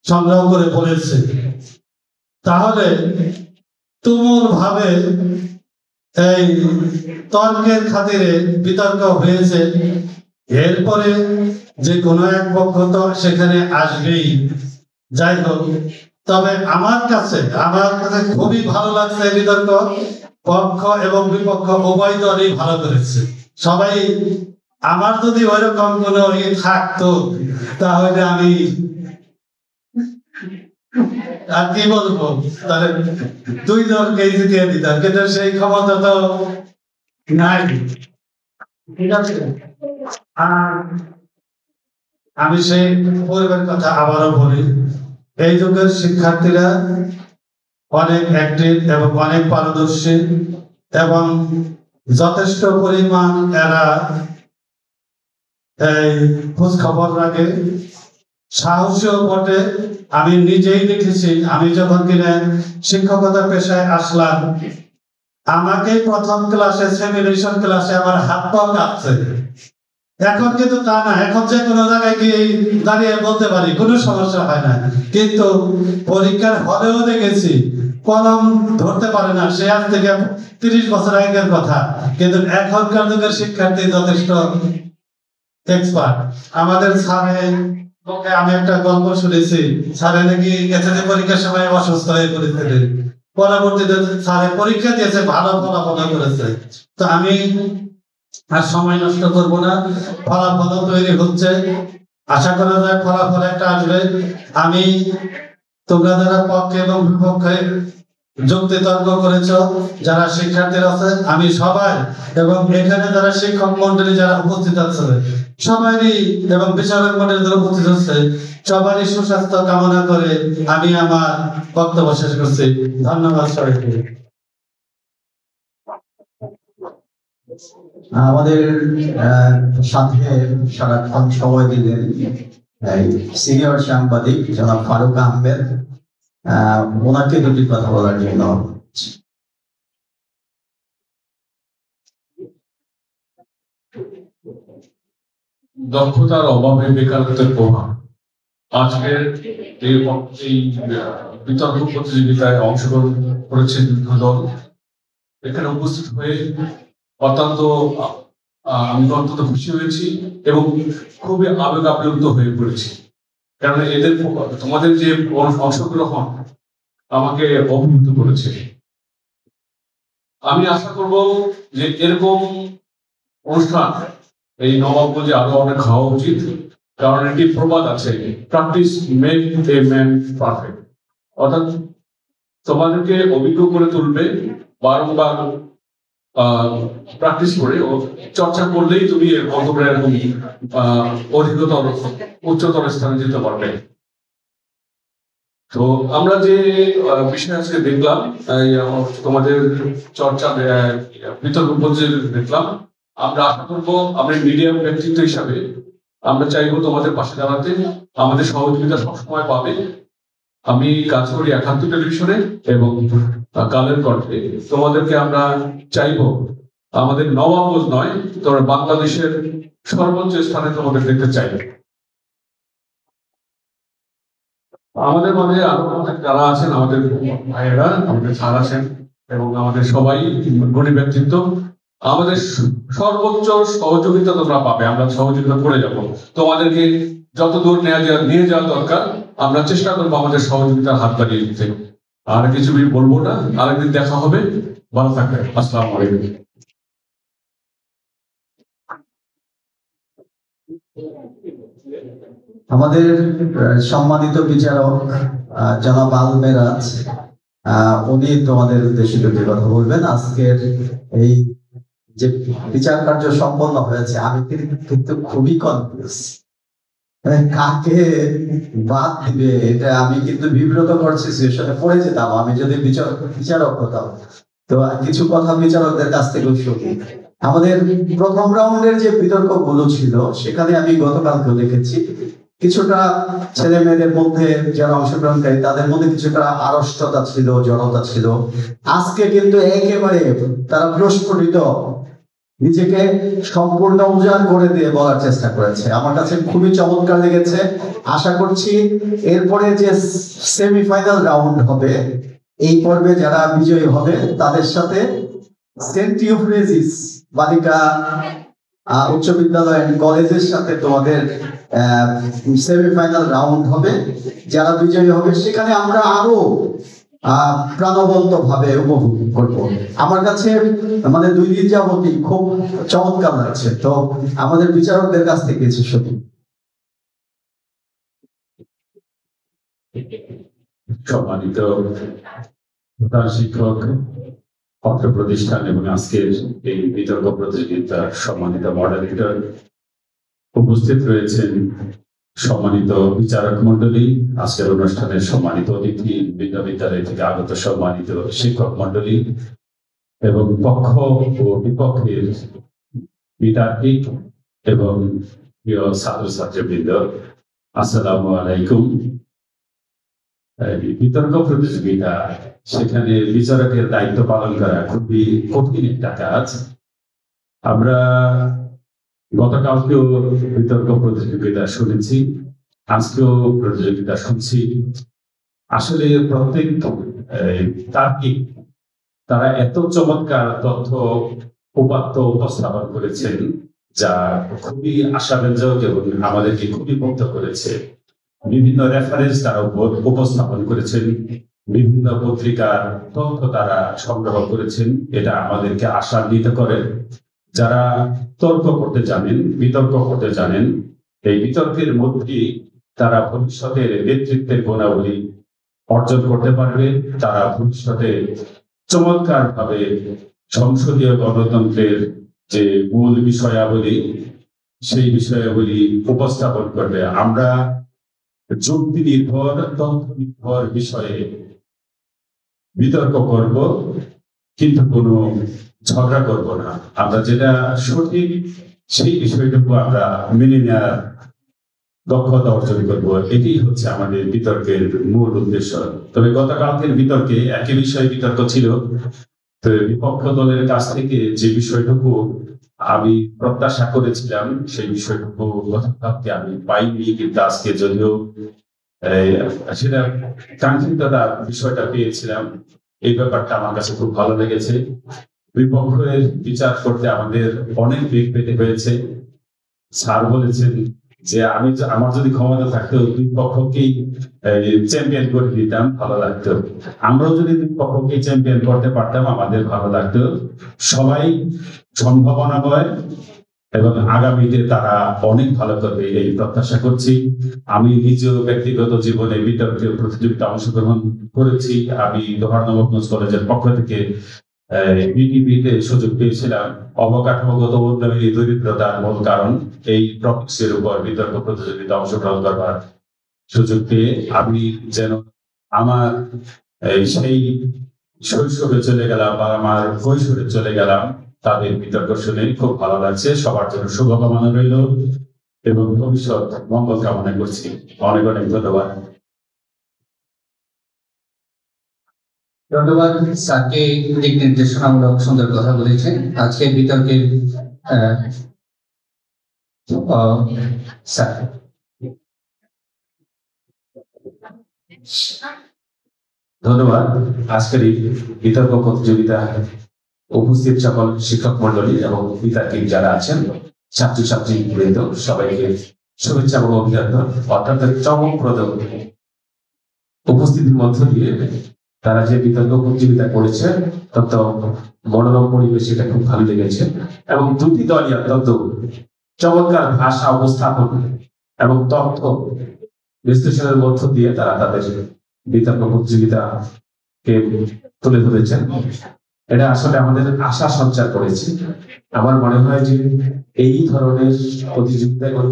সংগ্রহ করে বলেছে। তাহলে তুমুল ভাবে এই তর্কের খাতিরে বিতর্ক হয়েছে। এরপরে যে কোনো এক পক্ষ তো সেখানে আসবেই। যাই হোক, তবে আমার কাছে খুবই ভালো লাগছে বিতর্ক। পক্ষ এবং বিপক্ষ উভয় দলই ভালো করেছে। সবাই, আমার যদি ওইরকম কোনো থাকতো তাহলে আমি আর কি বলবো, তাহলে 2 দলকেই জিতিয়ে দিতাম, কিন্তু সেই ক্ষমতা তো নাই। ঠিক আছে, আমি সেই পরিবারের কথা আবারও বলি। এই যুগের শিক্ষার্থীরা অনেক অ্যাক্টিভ এবং অনেক পারদর্শী, এবং যথেষ্ট পরিমাণ এরা এই খোঁজ খবর রাখে, সাহসীও বটে। আমি নিজেই দেখেছি, আমি যখন কিনা শিক্ষকতা পেশায় আসলাম, আমাকে প্রথম ক্লাসে সেমিনেশন ক্লাসে আমার হাত পা কাঁপছে। এখন কিন্তু তা না, এখন যে কোনো জায়গায় গিয়ে দাঁড়িয়ে বলতে পারি, কোনো সমস্যা হয় না। কিন্তু পরীক্ষার হলেও দেখেছি কলম ধরতে পারে না, সে আজ থেকে 30 বছর আগের কথা। কিন্তু এখনকার যুগের শিক্ষার্থী যথেষ্ট এক্সপার্ট। আমাদের স্যারে ওকে আমি একটা গল্প শুনেছি, স্যারে নাকি গেছে যে পরীক্ষার সময় অসুস্থ হয়ে পড়েছিলেন, পরবর্তীতে স্যারে পরীক্ষা দিয়েছে, ভালো ফলাফল করেছে। তো আমি আর সময় নষ্ট করব না, ফলাফল তৈরি হচ্ছে, আশা করা যায় ফলাফল একটা আসবে। আমি তোমরা যারা পক্ষে এবং বিপক্ষে যুক্তি তর্ক করেছ, যারা শিক্ষার্থীরা আছে, আমি সবাই এবং এখানে যারা শিক্ষক মন্ডলী যারা উপস্থিত আছে সবারই এবং বিচারক মন্ডলী যারা উপস্থিত আছে সবারই সুস্বাস্থ্য কামনা করে আমি আমার বক্তব্য শেষ করছি। ধন্যবাদ সবাইকে। আমাদের সাথে সারাক্ষণ সময় দিলেন সিনিয়র সাংবাদিক জনাব ফারুক আহমেদ, ওনাকে দুটি কথা বলার জন্য। দক্ষতার অভাবে বেকারত্বের প্রভাব। আজকের এই বিতর্ক প্রতিযোগিতায় অংশগ্রহণ করেছে বিভিন্ন দল। এখানে উপস্থিত হয়ে আমি অত্যন্ত খুশি হয়েছি এবং খুবই আবেগ আপ্লুত হয়ে পড়েছি, কারণ এদের তোমাদের যে অংশগ্রহণ আমাকে অভিভূত করেছে। আমি আশা করব যে এরকম অনুষ্ঠান এই নবাবগঞ্জে আরো অনেক হওয়া উচিত, কারণ একটি প্রবাদ আছে, practice make a man perfect. অর্থাৎ তোমাদেরকে অভিজ্ঞ করে তুলবে, বারংবার প্র্যাকটিস করে ও চর্চা করলেই তুমি অন্তরে এরকম অধিকতর উচ্চতর স্থানে যেতে পারবে। তো আমরা যে বিষয় আজকে দেখলাম, তোমাদের চর্চা বিতর্ক দেখলাম, আমরা আশা করবো আমরা মিডিয়াম ব্যক্তিত্ব হিসাবে আমরা চাইবো তোমাদের পাশে দাঁড়াতে, আমাদের সহযোগিতা সবসময় পাবে। আমি কাজ করি একাত্তর টেলিভিশনে এবং কালের কণ্ঠে। তোমাদেরকে আমরা চাইবো আমাদের নবাবগঞ্জ নয়, তোমরা বাংলাদেশের সর্বোচ্চ স্থানে তোমাদের দেখতে চাইবে। আমাদের মধ্যে আরো অনেক যারা আছেন, আমাদের ভাইয়েরা, আমাদের স্যার আছেন এবং আমাদের সবাই গুণী ব্যক্তিত্ব, আমাদের সর্বোচ্চ সহযোগিতা তোমরা পাবে। আমরা সহযোগিতা করে যাব, তোমাদেরকে যত দূর নিয়ে যাওয়া দরকার আমরা চেষ্টা করবো আমাদের সহযোগিতার হাত বাড়িয়ে দিতে। আর কিছু বলবো না, আরেকদিন দেখা হবে, ভালো থাকবে। আসসালামু আলাইকুম। আমাদের সম্মানিত বিচারক জনাব আল মেরাজ, উনি তোমাদের উদ্দেশ্যে দুটি কথা বলবেন। আজকের এই যে বিচার কার্য সম্পন্ন হয়েছে, আমি কিন্তু খুবই কনফিউজ, কাকে বাদ দিবে এটা আমি কিন্তু বিব্রতকর সিচুয়েশনে পড়ে যেতাম আমি যদি বিচারক হতাম। তো কিছু কথা বিচারকদের কাছ থেকে শুনি। আমাদের প্রথম রাউন্ডের যে বিতর্ক গুলো ছিল সেখানে আমি গতকালকে দেখেছি কিছুটা ছেলে মেয়েদের মধ্যে যারা অংশগ্রহণকারী তাদের মধ্যে কিছুটা আড়ষ্টতা ছিল, জড়তা ছিল। আজকে কিন্তু একেবারে তারা প্রস্ফুটিত নিজেকে সম্পূর্ণ উজাড় করে দিয়ে বলার চেষ্টা করেছে। আমার কাছে খুবই চমৎকার লেগেছে। আশা করছি এরপরে যে সেমিফাইনাল রাউন্ড হবে, এই পর্বে যারা বিজয়ী হবে তাদের সাথে সেন্ট ইউফ্রেজিস বালিকা উচ্চ বিদ্যালয় এন্ড কলেজের সাথে তোমাদের সেমিফাইনাল রাউন্ড হবে। যারা বিজয়ী হবে সেখানে আমরা আরো প্রাণবন্ত ভাবে উপভোগ করব। আমার কাছে আমাদের 2 দিন যাবতই খুব চমৎকার লাগছে। তো আমাদের বিচারকদের কাছ থেকে কিছু শুনি। সম্মানিত শিক্ষক, পত্র প্রতিষ্ঠান এবং আজকের এই বিতর্ক প্রতিযোগিতার সম্মানিত মডারেটর, উপস্থিত রয়েছেন সম্মানিত বিচারক মন্ডলী, আজকের অনুষ্ঠানের সম্মানিত অতিথি, বিদ্যালয় থেকে আগত সম্মানিত শিক্ষক মন্ডলী এবং পক্ষ ও বিপক্ষের বিতার্কিক এবং প্রিয় ছাত্রছাত্রীবৃন্দ, আসসালামু আলাইকুম। বিতর্ক প্রতিযোগিতা, সেখানে বিচারকের দায়িত্ব পালন করা খুবই কঠিন একটা কাজ। আমরা গতকালকেও বিতর্ক প্রতিযোগিতা শুনেছি, আজকেও প্রতিযোগিতা শুনছি। আসলে প্রত্যেক তার্কিক তারা এত চমৎকার তথ্য উপাত্ত উপস্থাপন করেছেন যা খুবই আশাব্যঞ্জক এবং আমাদেরকে খুবই মুগ্ধ করেছে। বিভিন্ন রেফারেন্স তারা উপস্থাপন করেছেন, বিভিন্ন পত্রিকার তথ্য তারা সংগ্রহ করেছেন। এটা আমাদেরকে আশান্বিত করে। যারা তর্ক করতে জানেন, বিতর্ক করতে জানেন, এই বিতর্কের মধ্যে তারা ভবিষ্যতের নেতৃত্বের গুণাবলী অর্জন করতে পারবে। তারা ভবিষ্যতে চমৎকার ভাবে সংসদীয় গণতন্ত্রের যে মূল বিষয়াবলী, সেই বিষয়াবলী উপস্থাপন করবে। আমরা যুক্তি নির্ভর, তথ্য নির্ভর বিষয়ে বিতর্ক করব, কিন্তু কোনো ঝগড়া করব না। আমরা যেটা সঠিক সেই বিষয়টুকু আমরা মেনে নেওয়ার দক্ষতা অর্জন করব। এটি হচ্ছে আমাদের বিতর্কের মূল উদ্দেশ্য। তবে গতকালকের বিতর্কে একই বিষয়ে বিতর্ক ছিল। তো বিপক্ষ দলের কাছ থেকে যে বিষয়টুকু আমি প্রত্যাশা করেছিলাম সেই বিষয়টুকু গতকালকে আমি পাইনি, কিন্তু আজকে যদিও সেটা কাঙ্ক্ষিত বিষয়টা পেয়েছিলাম, এই ব্যাপারটা আমার কাছে খুব ভালো লেগেছে। বিপক্ষের বিচার করতে আমাদের অনেক বেগ পেতে হয়েছে। স্যার বলেছেন যে আমার যদি ক্ষমতা থাকতো দুই পক্ষকেই চ্যাম্পিয়ন করে দিতাম, ভালো লাগতো। আমরাও যদি দুই পক্ষকেই চ্যাম্পিয়ন করতে পারতাম আমাদের ভালো লাগতো। সবাই সম্ভাবনাময় এবং আগামীতে তারা অনেক ভালো করবে এই প্রত্যাশা করছি। আমি নিজেও ব্যক্তিগত জীবনে বিতর্কের প্রতিযোগিতা অংশগ্রহণ করেছি। আমি নবাবগঞ্জ কলেজের পক্ষ থেকে বিটিভিতে সুযোগ পেয়েছিলাম। অবকাঠামোগত উন্নয়নী দরিদ্রতার মূল কারণ, এই টপিক্সের উপর বিতর্ক প্রতিযোগিতা অংশগ্রহণ করবার সুযোগ পেয়ে আমি যেন আমার সেই শৈশবে চলে গেলাম বা আমার কৈশোরে চলে গেলাম। তাদের বিতর্ক শুনে খুব ভালো লাগছে। সবার জন্য শুভকামনা রইল এবং ভবিষ্যৎ মঙ্গল কামনা করছি। অনেক অনেক ধন্যবাদ। ধন্যবাদ স্যারকে, দিক নির্দেশনামূলক সুন্দর কথা বলেছেন। আজকের বিতর্কের স্যার। ধন্যবাদ। আজকের এই বিতর্ক প্রতিযোগিতা উপস্থিত সকল শিক্ষক মন্ডলী এবং বিতার্কিক যারা আছেন, ছাত্রছাত্রী বৃন্দ, সবাইকে শুভেচ্ছা এবং অভিনন্দন। অত্যন্ত চমকপ্রদ উপস্থিতির মধ্য দিয়ে তারা যে বিতর্ক প্রতিযোগিতা করেছে তত মনোরম পরিবেশ, এটা খুব ভালো লেগেছে। এবং দুটি দলই অত্যন্ত চমৎকার ভাষা উপস্থাপন এবং তথ্য বিশ্লেষণের মধ্য দিয়ে তারা তাদের বিতর্ক প্রতিযোগিতাকে তুলে ধরেছেন। এটা আসলে আমাদের আশা সঞ্চার করেছে। আমার মনে হয় যে এই ধরনের প্রতিযোগিতাগুলো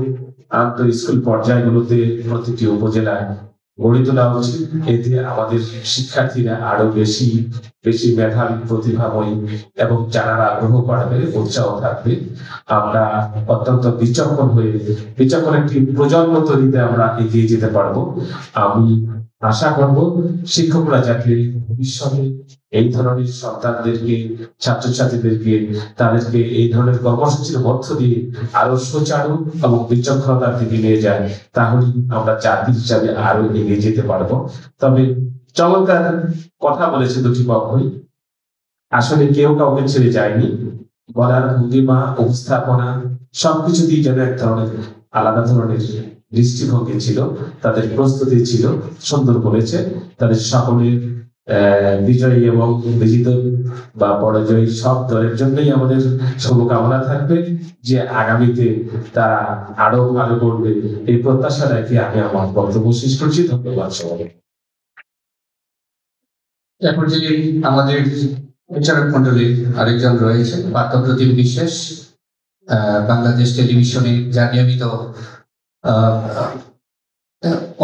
আন্তঃ স্কুল পর্যায়গুলোতে প্রতিটি উপজেলায় গড়ে তোলা উচিত। এতে আমাদের শিক্ষার্থীরা আরো বেশি মেধাবী, প্রতিভাময়ী এবং জানার আগ্রহ বাড়বে, উৎসাহ থাকবে। আমরা অত্যন্ত বিচক্ষণ একটি প্রজন্ম তৈরিতে আমরা এগিয়ে যেতে পারবো। আমি আশা করব শিক্ষকরা যাতে ভবিষ্যতে এই ধরনের সন্তানদেরকে, ছাত্রছাত্রীদেরকে, তাদেরকে এই ধরনের কর্মসূচির মধ্য দিয়ে আরো সুচারু এবং বিচক্ষণতার দিকে নিয়ে যায়, তাহলে আমরা জাতি হিসাবে আরো এগিয়ে যেতে পারবো। তবে চমৎকার কথা বলেছে দুটি পক্ষই। আসলে কেউ কাউকে ছেড়ে যায়নি। বলার ভঙ্গিমা, উপস্থাপনা সবকিছুতেই যেন এক ধরনের আলাদা ধরনের দৃষ্টিভঙ্গি ছিল, তাদের প্রস্তুতি ছিল। সুন্দর বলেছে। তাদের সকলের বিজয়ী এবং বিজিত বা পরাজয়ী সব দলের জন্যই আমাদের শুভকামনা থাকবে যে আগামীতে তারা আরো ভালো করবে। এই প্রত্যাশা রেখে আমি আমার বক্তব্য শেষ করছি। ধন্যবাদ সবাই। এখন যে আমাদের বিচারক মন্ডলীর আরেকজন রয়েছে, পার্থপ্রতিম বিশ্বাস, বাংলাদেশ টেলিভিশনে যা নিয়মিত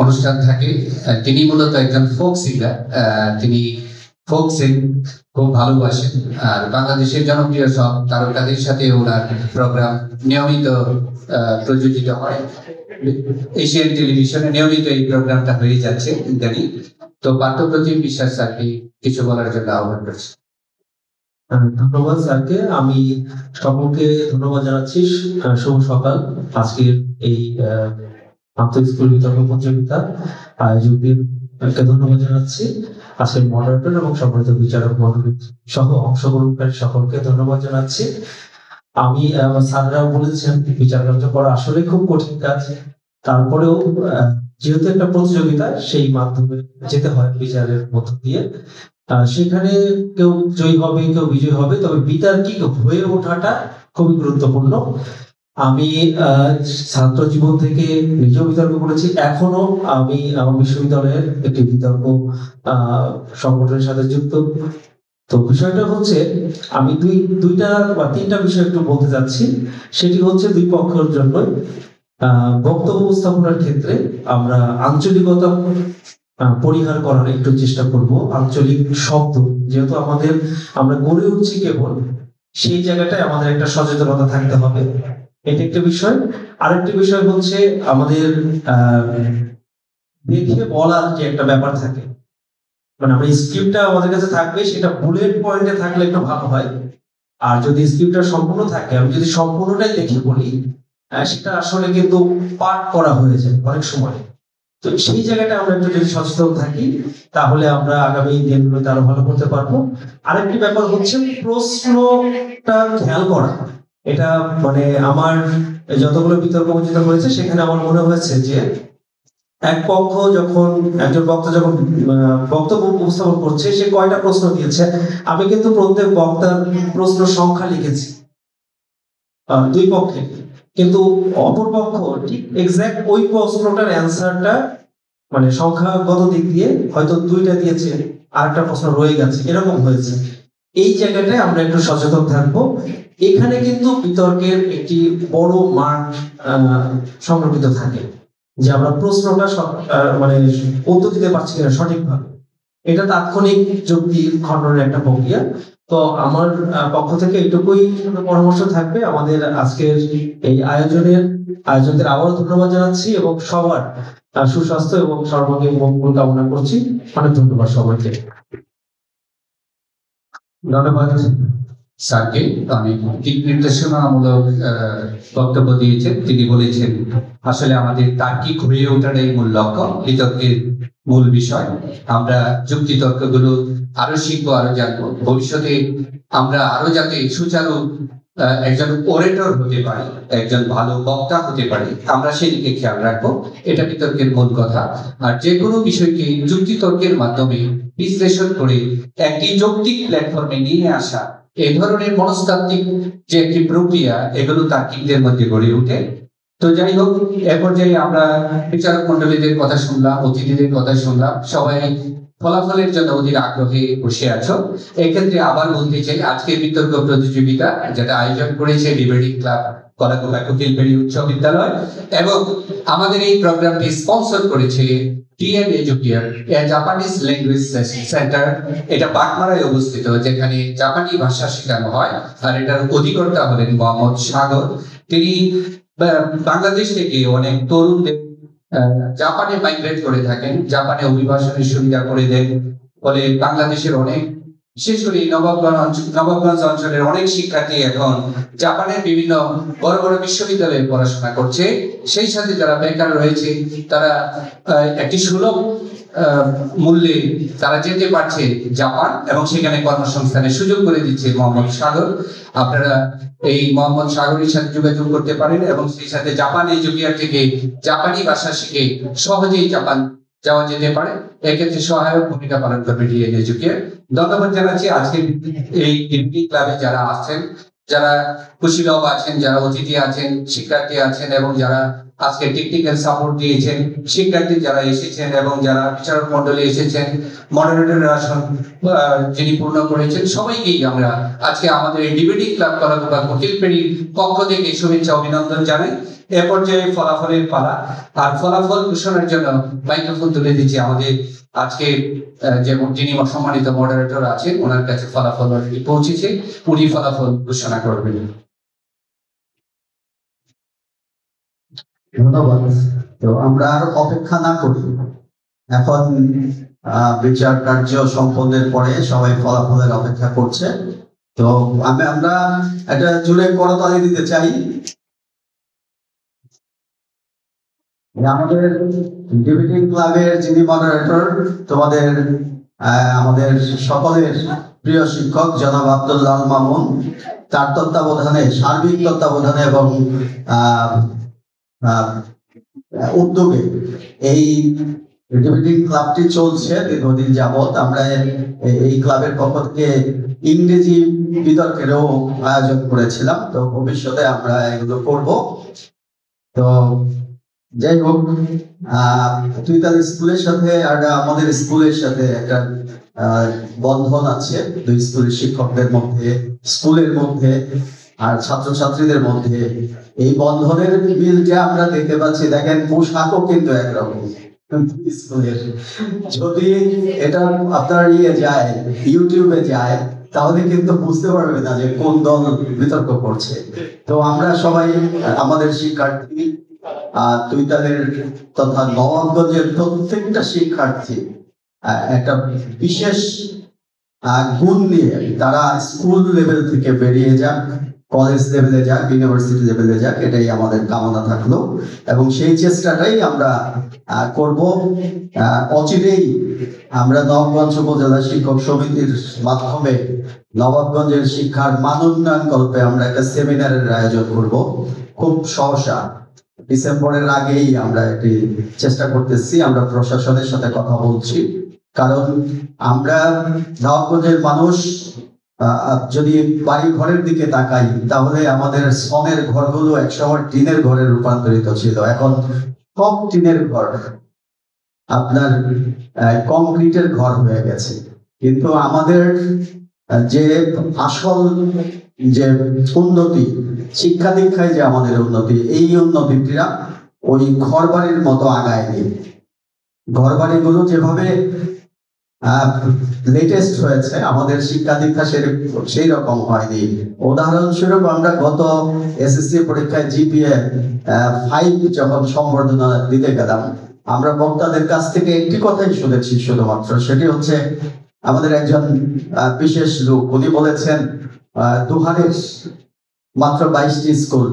অনুষ্ঠান থাকে। তিনি মূলত একজন ফোক সিঙ্গার। তিনি ফোক সিং খুব ভালোবাসেন, আর বাংলাদেশের জনপ্রিয় সব তারকাদের সাথে ওনার প্রোগ্রাম নিয়মিত প্রযোজিত হয়। এশিয়ান টেলিভিশনে নিয়মিত এই প্রোগ্রামটা হয়ে যাচ্ছে ইত্যাদি। তো পার্থপ্রতিম বিশ্বাস স্যারকে কিছু বলার জন্য আহ্বান করছি। ধন্যবাদ স্যারকে। আমি সকলকে ধন্যবাদ জানাচ্ছি। শুভ সকাল। আজকের এই আন্তঃ স্কুল বিতর্ক প্রতিযোগিতা আয়োজকদেরকে ধন্যবাদ জানাচ্ছি। আজকের মডারেটর এবং সম্মানিত বিচারক মণ্ডলী সহ অংশগ্রহণকারী সকলকে ধন্যবাদ জানাচ্ছি। আমি স্যাররাও বলেছেন বিচার কার্য করা আসলে খুব কঠিন কাজ, তারপরেও যেহেতু একটা প্রতিযোগিতা সেই মাধ্যমে যেতে হয় বিচারের মধ্য দিয়ে। সেখানে কেউ জয়ী হবে কেউ বিজয়ী হবে, তবে বিতার্কিক হয়ে ওঠাটা খুবই গুরুত্বপূর্ণ। আমি ছাত্র জীবন থেকে নিজেও বিতর্ক করেছি, এখনো আমি আমার বিশ্ববিদ্যালয়ের একটি বিতর্ক সংগঠনের সাথে যুক্ত। তো বিষয়টা হচ্ছে আমি দুইটা বা তিনটা বিষয় একটু বলতে যাচ্ছি। সেটি হচ্ছে দুই পক্ষের জন্য বক্তব্য উপস্থাপনার ক্ষেত্রে আমরা আঞ্চলিকতা পরিহার করার একটু চেষ্টা করব। আঞ্চলিক শব্দ যেহেতু আমরা গড়ে উঠছি কেবল, সেই জায়গাটায় আমাদের একটা সচেতনতা থাকতে হবে, এটা একটা বিষয়। আরেকটি বিষয় হচ্ছে আমাদের দেখে বলার যে একটা ব্যাপার থাকে, মানে আমরা স্ক্রিপ্টটা আমাদের কাছে থাকবে, সেটা বুলেট পয়েন্টে থাকলে একটু ভালো হয়। আর যদি স্ক্রিপ্টটা সম্পূর্ণ থাকে, আমি যদি সম্পূর্ণটাই দেখে বলি, সেটা আসলে কিন্তু পাঠ করা হয়ে যায় অনেক সময়। তো সেই জায়গাটা আমরা একটু যদি সচেতন থাকি, তাহলে আমরা আগামী দিনগুলোতে আরো ভালো করতে পারবো। আরেকটি ব্যাপার হচ্ছে প্রশ্নটা খেয়াল করা। এটা মানে আমার যতগুলো বিতর্ক বঞ্চিত হয়েছে সেখানে আমার মনে হয়েছে যে এক পক্ষ যখন একজন বক্তা যখন বক্তব্য উপস্থাপন করছে, সে কয়টা প্রশ্ন দিয়েছে, আমি কিন্তু প্রত্যেক বক্তার প্রশ্ন সংখ্যা লিখেছি দুই পক্ষে, কিন্তু অপর পক্ষ ঠিক এক্সাক্ট ওই প্রশ্নটার অ্যান্সারটা মানে সংখ্যাগত দিক দিয়ে হয়তো দুইটা দিয়েছে, আরেকটা প্রশ্ন রয়ে গেছে, এরকম হয়েছে। এই জায়গাটায় আমরা একটু সচেতন থাকবো। এখানে কিন্তু বিতর্কের একটি বড় মাঠ সংরক্ষিত থাকে, যে আমরা প্রশ্নটা মানে উত্তর দিতে পারছি কিনা সঠিকভাবে। এটা তাৎক্ষণিক যুক্তি খণ্ডনের একটা প্রক্রিয়া। তো আমার পক্ষ থেকে এইটুকুই পরামর্শ থাকবে। আমাদের আজকের এই আয়োজকদের আবারও ধন্যবাদ জানাচ্ছি এবং সবার সুস্বাস্থ্য এবং সর্বাঙ্গীন মঙ্গল কামনা করছি। অনেক ধন্যবাদ সবাইকে। ধন্যবাদ স্যারকে। আমি দিক নির্দেশনামূলক বক্তব্য দিয়েছেন। তিনি বলেছেন আসলে আমাদের তার্কিক হয়ে ওঠাটাই মূল লক্ষ্য, বিতর্কের মূল বিষয়। আমরা যুক্তি তর্কগুলো আরো শিখবো, আরো জানবো। ভবিষ্যতে আমরা আরো যাতে সুচারু একজন ওরেটর হতে পারি, একজন ভালো বক্তা হতে পারি, আমরা সেদিকে খেয়াল রাখবো। এটা বিতর্কের মূল কথা। আর যে কোনো বিষয়কে যুক্তি তর্কের মাধ্যমে বিশ্লেষণ করে একটি যৌক্তিক প্ল্যাটফর্মে নিয়ে আসা, এই ধরনের মনস্তাত্ত্বিক যে একটি প্রক্রিয়া, এগুলো তার্কিকদের মধ্যে গড়ে ওঠে। তো যাই হোক, এ পর্যায়ে আমরা বিচারক মন্ডলীদের কথা শুনলাম, অতিথিদের কথা শুনলাম। সবাই ফলাফলের জন্য অধীর আগ্রহে বসে আছো। এক্ষেত্রে আবার বলতে চাই, আজকের বিতর্ক প্রতিযোগিতা যেটা আয়োজন করেছে ডিবেটিং ক্লাব কলাকুপা কোকিলবেড়ি উচ্চ বিদ্যালয়, এবং আমাদের এই প্রোগ্রামটি স্পন্সর করেছে TN Educare, Japanese language centre. এটা বাগমারায় অবস্থিত, যেখানে জাপানি ভাষা শেখানো হয়। আর এটার অধিকর্তা হলেন মোহাম্মদ সাগর। তিনি বাংলাদেশ থেকে অনেক তরুণদের জাপানে মাইগ্রেট করে থাকেন, জাপানে অভিবাসনের সুবিধা করে দেন। ফলে বাংলাদেশের অনেক, বিশেষ করে নবাবগঞ্জ অঞ্চলের অনেক শিক্ষার্থী এখন জাপানের বিভিন্ন বড় বড় বিশ্ববিদ্যালয়ে পড়াশোনা করছে। সেই সাথে যারা বেকার রয়েছে, তারা একটি সুলভ মূল্যে তারা যেতে পারছে জাপান, এবং সেখানে কর্মসংস্থানের সুযোগ করে দিচ্ছে মোহাম্মদ সাগর। আপনারা এই মোহাম্মদ সাগরের সাথে যোগাযোগ করতে পারেন, এবং সেই সাথে জাপান এডুকেয়ার থেকে জাপানি ভাষা শিখে সহজেই জাপান যাওয়া যেতে পারে। এক্ষেত্রে সহায়ক ভূমিকা পালন করবে টিএন এডুকেয়ার। ধন্যবাদ জানাচ্ছি আজকে এই ডিবেটিং ক্লাবে যারা আছেন, যারা কুশীলব আছেন, যারা অতিথি আছেন, শিক্ষার্থী আছেন, এবং যারা আজকে টেকনিক্যাল সাপোর্ট দিয়েছেন, শিক্ষার্থী যারা এসেছেন এবং যারা বিচারক মন্ডলী এসেছেন, মডারেটরের আসন যিনি পূর্ণ করেছেন, সবাইকেই আমরা আজকে আমাদের এই ডিবেটিং ক্লাব কলাকুপা কোকিলপেড়ির পক্ষ থেকে শুভেচ্ছা অভিনন্দন জানাই। এ পর্যায়ে ফলাফলের পালা, আর ফলাফল ঘোষণার জন্য মাইক্রোফোন তুলে দিচ্ছি আমাদের আজকে যিনি সম্মানিত মডারেটর আছেন, ওনার কাছে ফলাফল অলরেডি পৌঁছেছে, উনি ফলাফল ঘোষণা করবেন। ধন্যবাদ। তো আমরা আর অপেক্ষা না করি, এখন বিচার কার্য সম্পন্নের পরে সবাই ফলাফলের অপেক্ষা করছে। তো আমরা একটা জোরে করতালি দিতে চাই। আমাদের ডিবেটিং ক্লাবের যিনি মডারেটর, তোমাদের আমাদের সকলের প্রিয় শিক্ষক জনাব আব্দুল্লাহ মামুন, তার তত্ত্বাবধানে, সার্বিক তত্ত্বাবধানে এবং উদ্যোগে এই ডিবেটিং ক্লাবটি চলছে দীর্ঘদিন যাবৎ। আমরা এই ক্লাবের পক্ষ থেকে ইংরেজি বিতর্কেরও আয়োজন করেছিলাম, তো ভবিষ্যতে আমরা এগুলো করব। তো যাই হোক, তুইতাল স্কুলের সাথে আর আমাদের স্কুলের সাথে একটা বন্ধন আছে, দুই স্কুলের শিক্ষকদের মধ্যে, স্কুলের মধ্যে আর ছাত্রছাত্রীদের মধ্যে। এই বন্ধনের মিলটা আমরা দেখতে পাচ্ছি। দেখেন, পোশাকও কিন্তু একরকম স্কুলের। যদি এটা আপনার যায়, ইউটিউবে যায়, তাহলে কিন্তু বুঝতে পারবে না যে কোন দল বিতর্ক করছে। তো আমরা সবাই আমাদের শিক্ষার্থী, তুইতালের তথা নবাবগঞ্জের প্রত্যেকটা শিক্ষার্থী একটা বিশেষ গুণ নিয়ে তারা স্কুল লেভেল থেকে বেরিয়ে যাক, কলেজ লেভেলে যাক, ইউনিভার্সিটি লেভেলে যাক, এটাই আমাদের কামনা থাকলো এবং সেই চেষ্টাটাই আমরা করব। অচিরেই আমরা নবাবগঞ্জ উপজেলা শিক্ষক সমিতির মাধ্যমে নবাবগঞ্জের শিক্ষার মান উন্নয়ন কল্পে আমরা একটা সেমিনারের আয়োজন করব খুব সহসা। ডিসেম্বরের আগেই আমরা এটি চেষ্টা করতেছি। আমরা প্রশাসনের সাথে কথা বলছি, কারণ আমরা নবাবগঞ্জের মানুষ যদি বাড়ি ঘরের দিকে তাকাই, তাহলে আমাদের শ্রমের ঘরগুলো একসময় টিনের ঘরে রূপান্তরিত ছিল। এখন সব টিনের ঘর আপনার কংক্রিটের ঘর হয়ে গেছে। কিন্তু আমাদের যে আসল যে উন্নতি, শিক্ষা দীক্ষায় যে আমাদের উন্নতি, এই উন্নতিটা ওই ঘর বাড়ির মতো আগায়নি। ঘর বাড়িগুলো যেভাবে লেটেস্ট হয়েছে, আমাদের শিক্ষা দীক্ষা সেই রকম হয়নি। উদাহরণস্বরূপ, আমরা গত এসএসসি পরীক্ষায় জিপিএ 5 যখন সম্বর্ধনা দিতে গেলাম, আমরা বক্তাদের কাছ থেকে একটি কথাই শুনেছি শুধুমাত্র, সেটি হচ্ছে আমাদের একজন বিশেষ লোক, উনি বলেছেন দুহারের মাত্র 22টি স্কুল,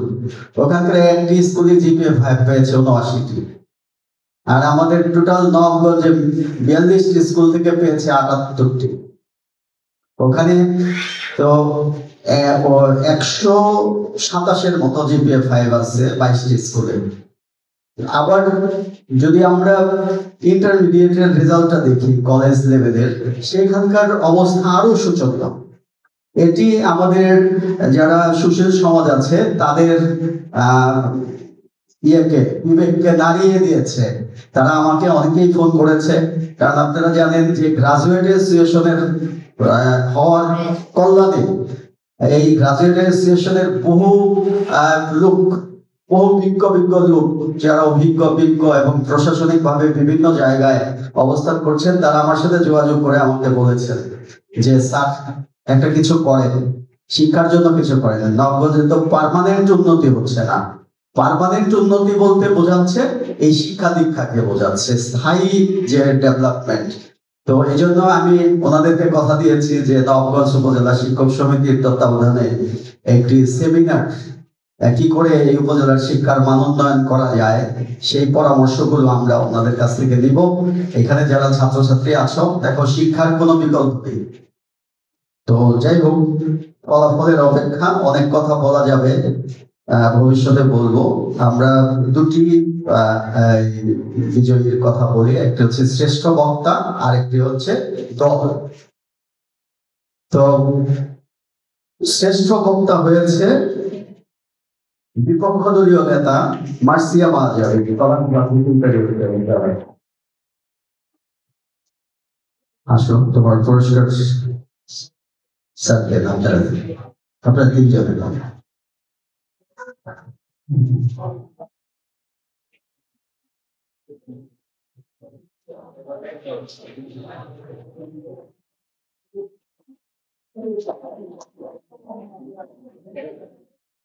ওখানকার একটি স্কুলে জিপিএ 5 পেয়েছে 79টি। আর আমাদের টোটাল নবাবগঞ্জে 42টি স্কুল থেকে পেয়েছে 78টি। ওখানে তো 127-এর মতো জিপিএ 5 আছে 22টি স্কুলে। আবার যদি আমরা ইন্টারমিডিয়েটের রেজাল্টটা দেখি কলেজ লেভেলের, সেখানকার অবস্থা আরো শোচনীয়। এটি আমাদের যারা সুশীল সমাজ আছে তাদের বিবেককে নাড়িয়ে দিয়েছে। তারা আমাকে অনেকেই ফোন করেছে, কারণ আপনারা জানেন যে গ্রাজুয়েট অ্যাসোসিয়েশনের হওয়ার কল্যাণে এই গ্রাজুয়েট অ্যাসোসিয়েশনের বহু লোক, বহু বিজ্ঞ লোক যারা অভিজ্ঞ এবং প্রশাসনিক ভাবে বিভিন্ন জায়গায় অবস্থান করছেন, তারা আমার সাথে যোগাযোগ করে আমাকে বলেছেন যে স্যার একটা কিছু করেন, শিক্ষার জন্য কিছু করেন। নবাবগঞ্জে তো পার্মানেন্ট উন্নতি হচ্ছে না। পার্মানেন্ট উন্নতি বলতে বোঝাচ্ছে এই শিক্ষা দীক্ষাকে বোঝাচ্ছে, স্থায়ী যে ডেভেলপমেন্ট। তো এই জন্য আমি ওনাদেরকে কথা দিয়েছি যে নবাবগঞ্জ উপজেলা শিক্ষক সমিতির তত্ত্বাবধানে একটি সেমিনার, কি করে এই উপজেলার শিক্ষার মান উন্নয়ন করা যায়, সেই পরামর্শগুলো আমরা ওনাদের কাছ থেকে নিব। এখানে যারা ছাত্রছাত্রী আছো, দেখো শিক্ষার কোনো বিকল্প নেই। তো যাই হোক, ফলাফলের অপেক্ষা, অনেক কথা বলা যাবে, ভবিষ্যতে বলবো। আমরা দুটি বিজয়ীর কথা বলি, একটি হচ্ছে শ্রেষ্ঠ বক্তা আর একটি হচ্ছে দল। তো শ্রেষ্ঠ বক্তা হয়েছে বিপক্ষ দলীয় নেতা মার্সিয়া মাজাবি আসো, তোমার পুরস্কার স্যার দেন আপনার তিনজনের নাম।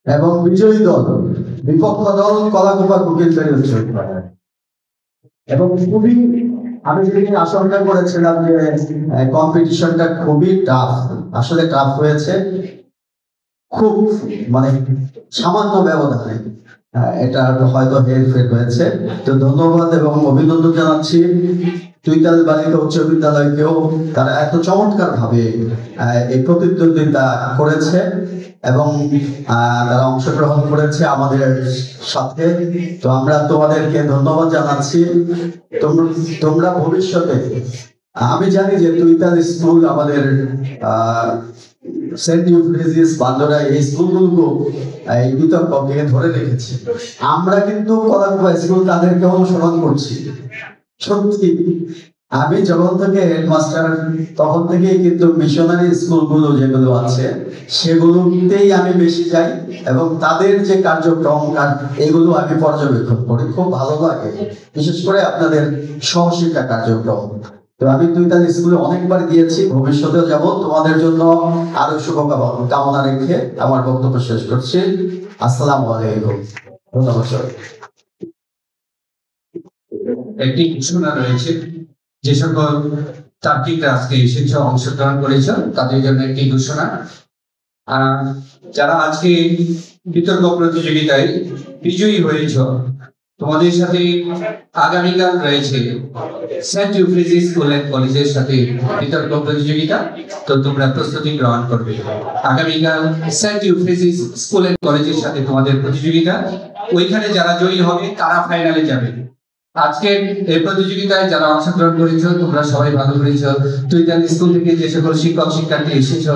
এবং বিজয়ী দল বিপক্ষ দল কলাকুপা কুকিল তৈরি হচ্ছে। এবং খুবই আমি যেদিন আশঙ্কা করেছিলাম যে কম্পিটিশনটা খুবই টাফ, আসলে টাফ হয়েছে খুব, মানে সামান্য ব্যবধানে এটা হয়তো হেরফের হয়েছে। তো ধন্যবাদ এবং অভিনন্দন জানাচ্ছি তুইতাল বালিকা উচ্চ বিদ্যালয়কেও, তারা এত চমৎকার ভাবে এই প্রতিদ্বন্দ্বিতা করেছে এবং তারা অংশগ্রহণ করেছে আমাদের সাথে। তো আমরা তোমাদেরকে ধন্যবাদ জানাচ্ছি। তোমরা ভবিষ্যতে, আমি জানি যে তুইতাল স্কুল আমাদের সেন্ট ইউফ্রেজিয়াস বান্দরা এই স্কুলগুলো এই বিতর্ককে ধরে রেখেছে। আমরা কিন্তু কলাকুপা স্কুল তাদেরকে অনুসরণ করছি। সত্যি আমি যখন থেকে হেডমাস্টার তখন থেকেই কিন্তু মিশনারি স্কুলগুলো যেগুলো আছে সেগুলোতেই আমি বেশি যাই এবং তাদের যে কার্যক্রম এগুলো আমি পর্যবেক্ষণ করি, খুব ভালো লাগে, বিশেষ করে আপনাদের সহশিক্ষা কার্যক্রম। তো আমি তুইতাল স্কুলে অনেকবার গিয়েছি, ভবিষ্যতেও যাব। তোমাদের জন্য আরো শুভকামনা রেখে আমার বক্তব্য শেষ করছি। আসসালামু আলাইকুম। ধন্যবাদ। একটি ঘোষণা রয়েছে, যে সকল ছাত্রীরা আজকে এসেছে অংশগ্রহণ করেছে তাদের জন্য একটি ঘোষণা। যারা আজকে বিতর্ক প্রতিযোগিতায় বিজয়ী হয়েছ, তোমাদের সাথে আগামীকাল রয়েছে সেন্ট ইউফ্রেজিয়াস স্কুল এন্ড কলেজের সাথে বিতর্ক প্রতিযোগিতা। তো তোমরা প্রস্তুতি গ্রহণ করবে। আগামীকাল সেন্ট ইউফ্রেজিয়াস স্কুল এন্ড কলেজের সাথে তোমাদের প্রতিযোগিতা, ওইখানে যারা জয়ী হবে তারা ফাইনালে যাবে। আজকের এই প্রতিযোগিতায় যারা অংশগ্রহণ করেছ তোমরা সবাই ভালো করেছ। তুইতাল স্কুল থেকে যে সকল শিক্ষক শিক্ষার্থী এসেছ,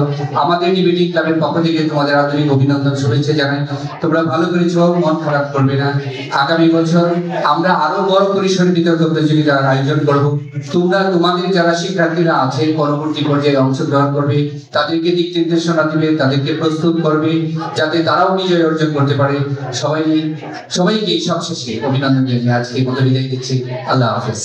আমাদের ডিবেটিং ক্লাবের পক্ষ থেকে তোমাদের আন্তরিক অভিনন্দন শুভেচ্ছা জানাই। তোমরা ভালো করেছ, মন খারাপ করবে না। আগামী বছর আমরা আরো বড় পরিসরে বিতর্ক প্রতিযোগিতার আয়োজন করব। তোমরা তোমাদের যারা শিক্ষার্থীরা আছে পরবর্তী পর্যায়ে অংশগ্রহণ করবে, তাদেরকে দিক নির্দেশনা দিবে, তাদেরকে প্রস্তুত করবে যাতে তারাও বিজয় অর্জন করতে পারে। সবাইকে সবশেষে অভিনন্দন জানিয়ে আজকে মতো বিদায় দিচ্ছি। আল্লাহ হাফেজ।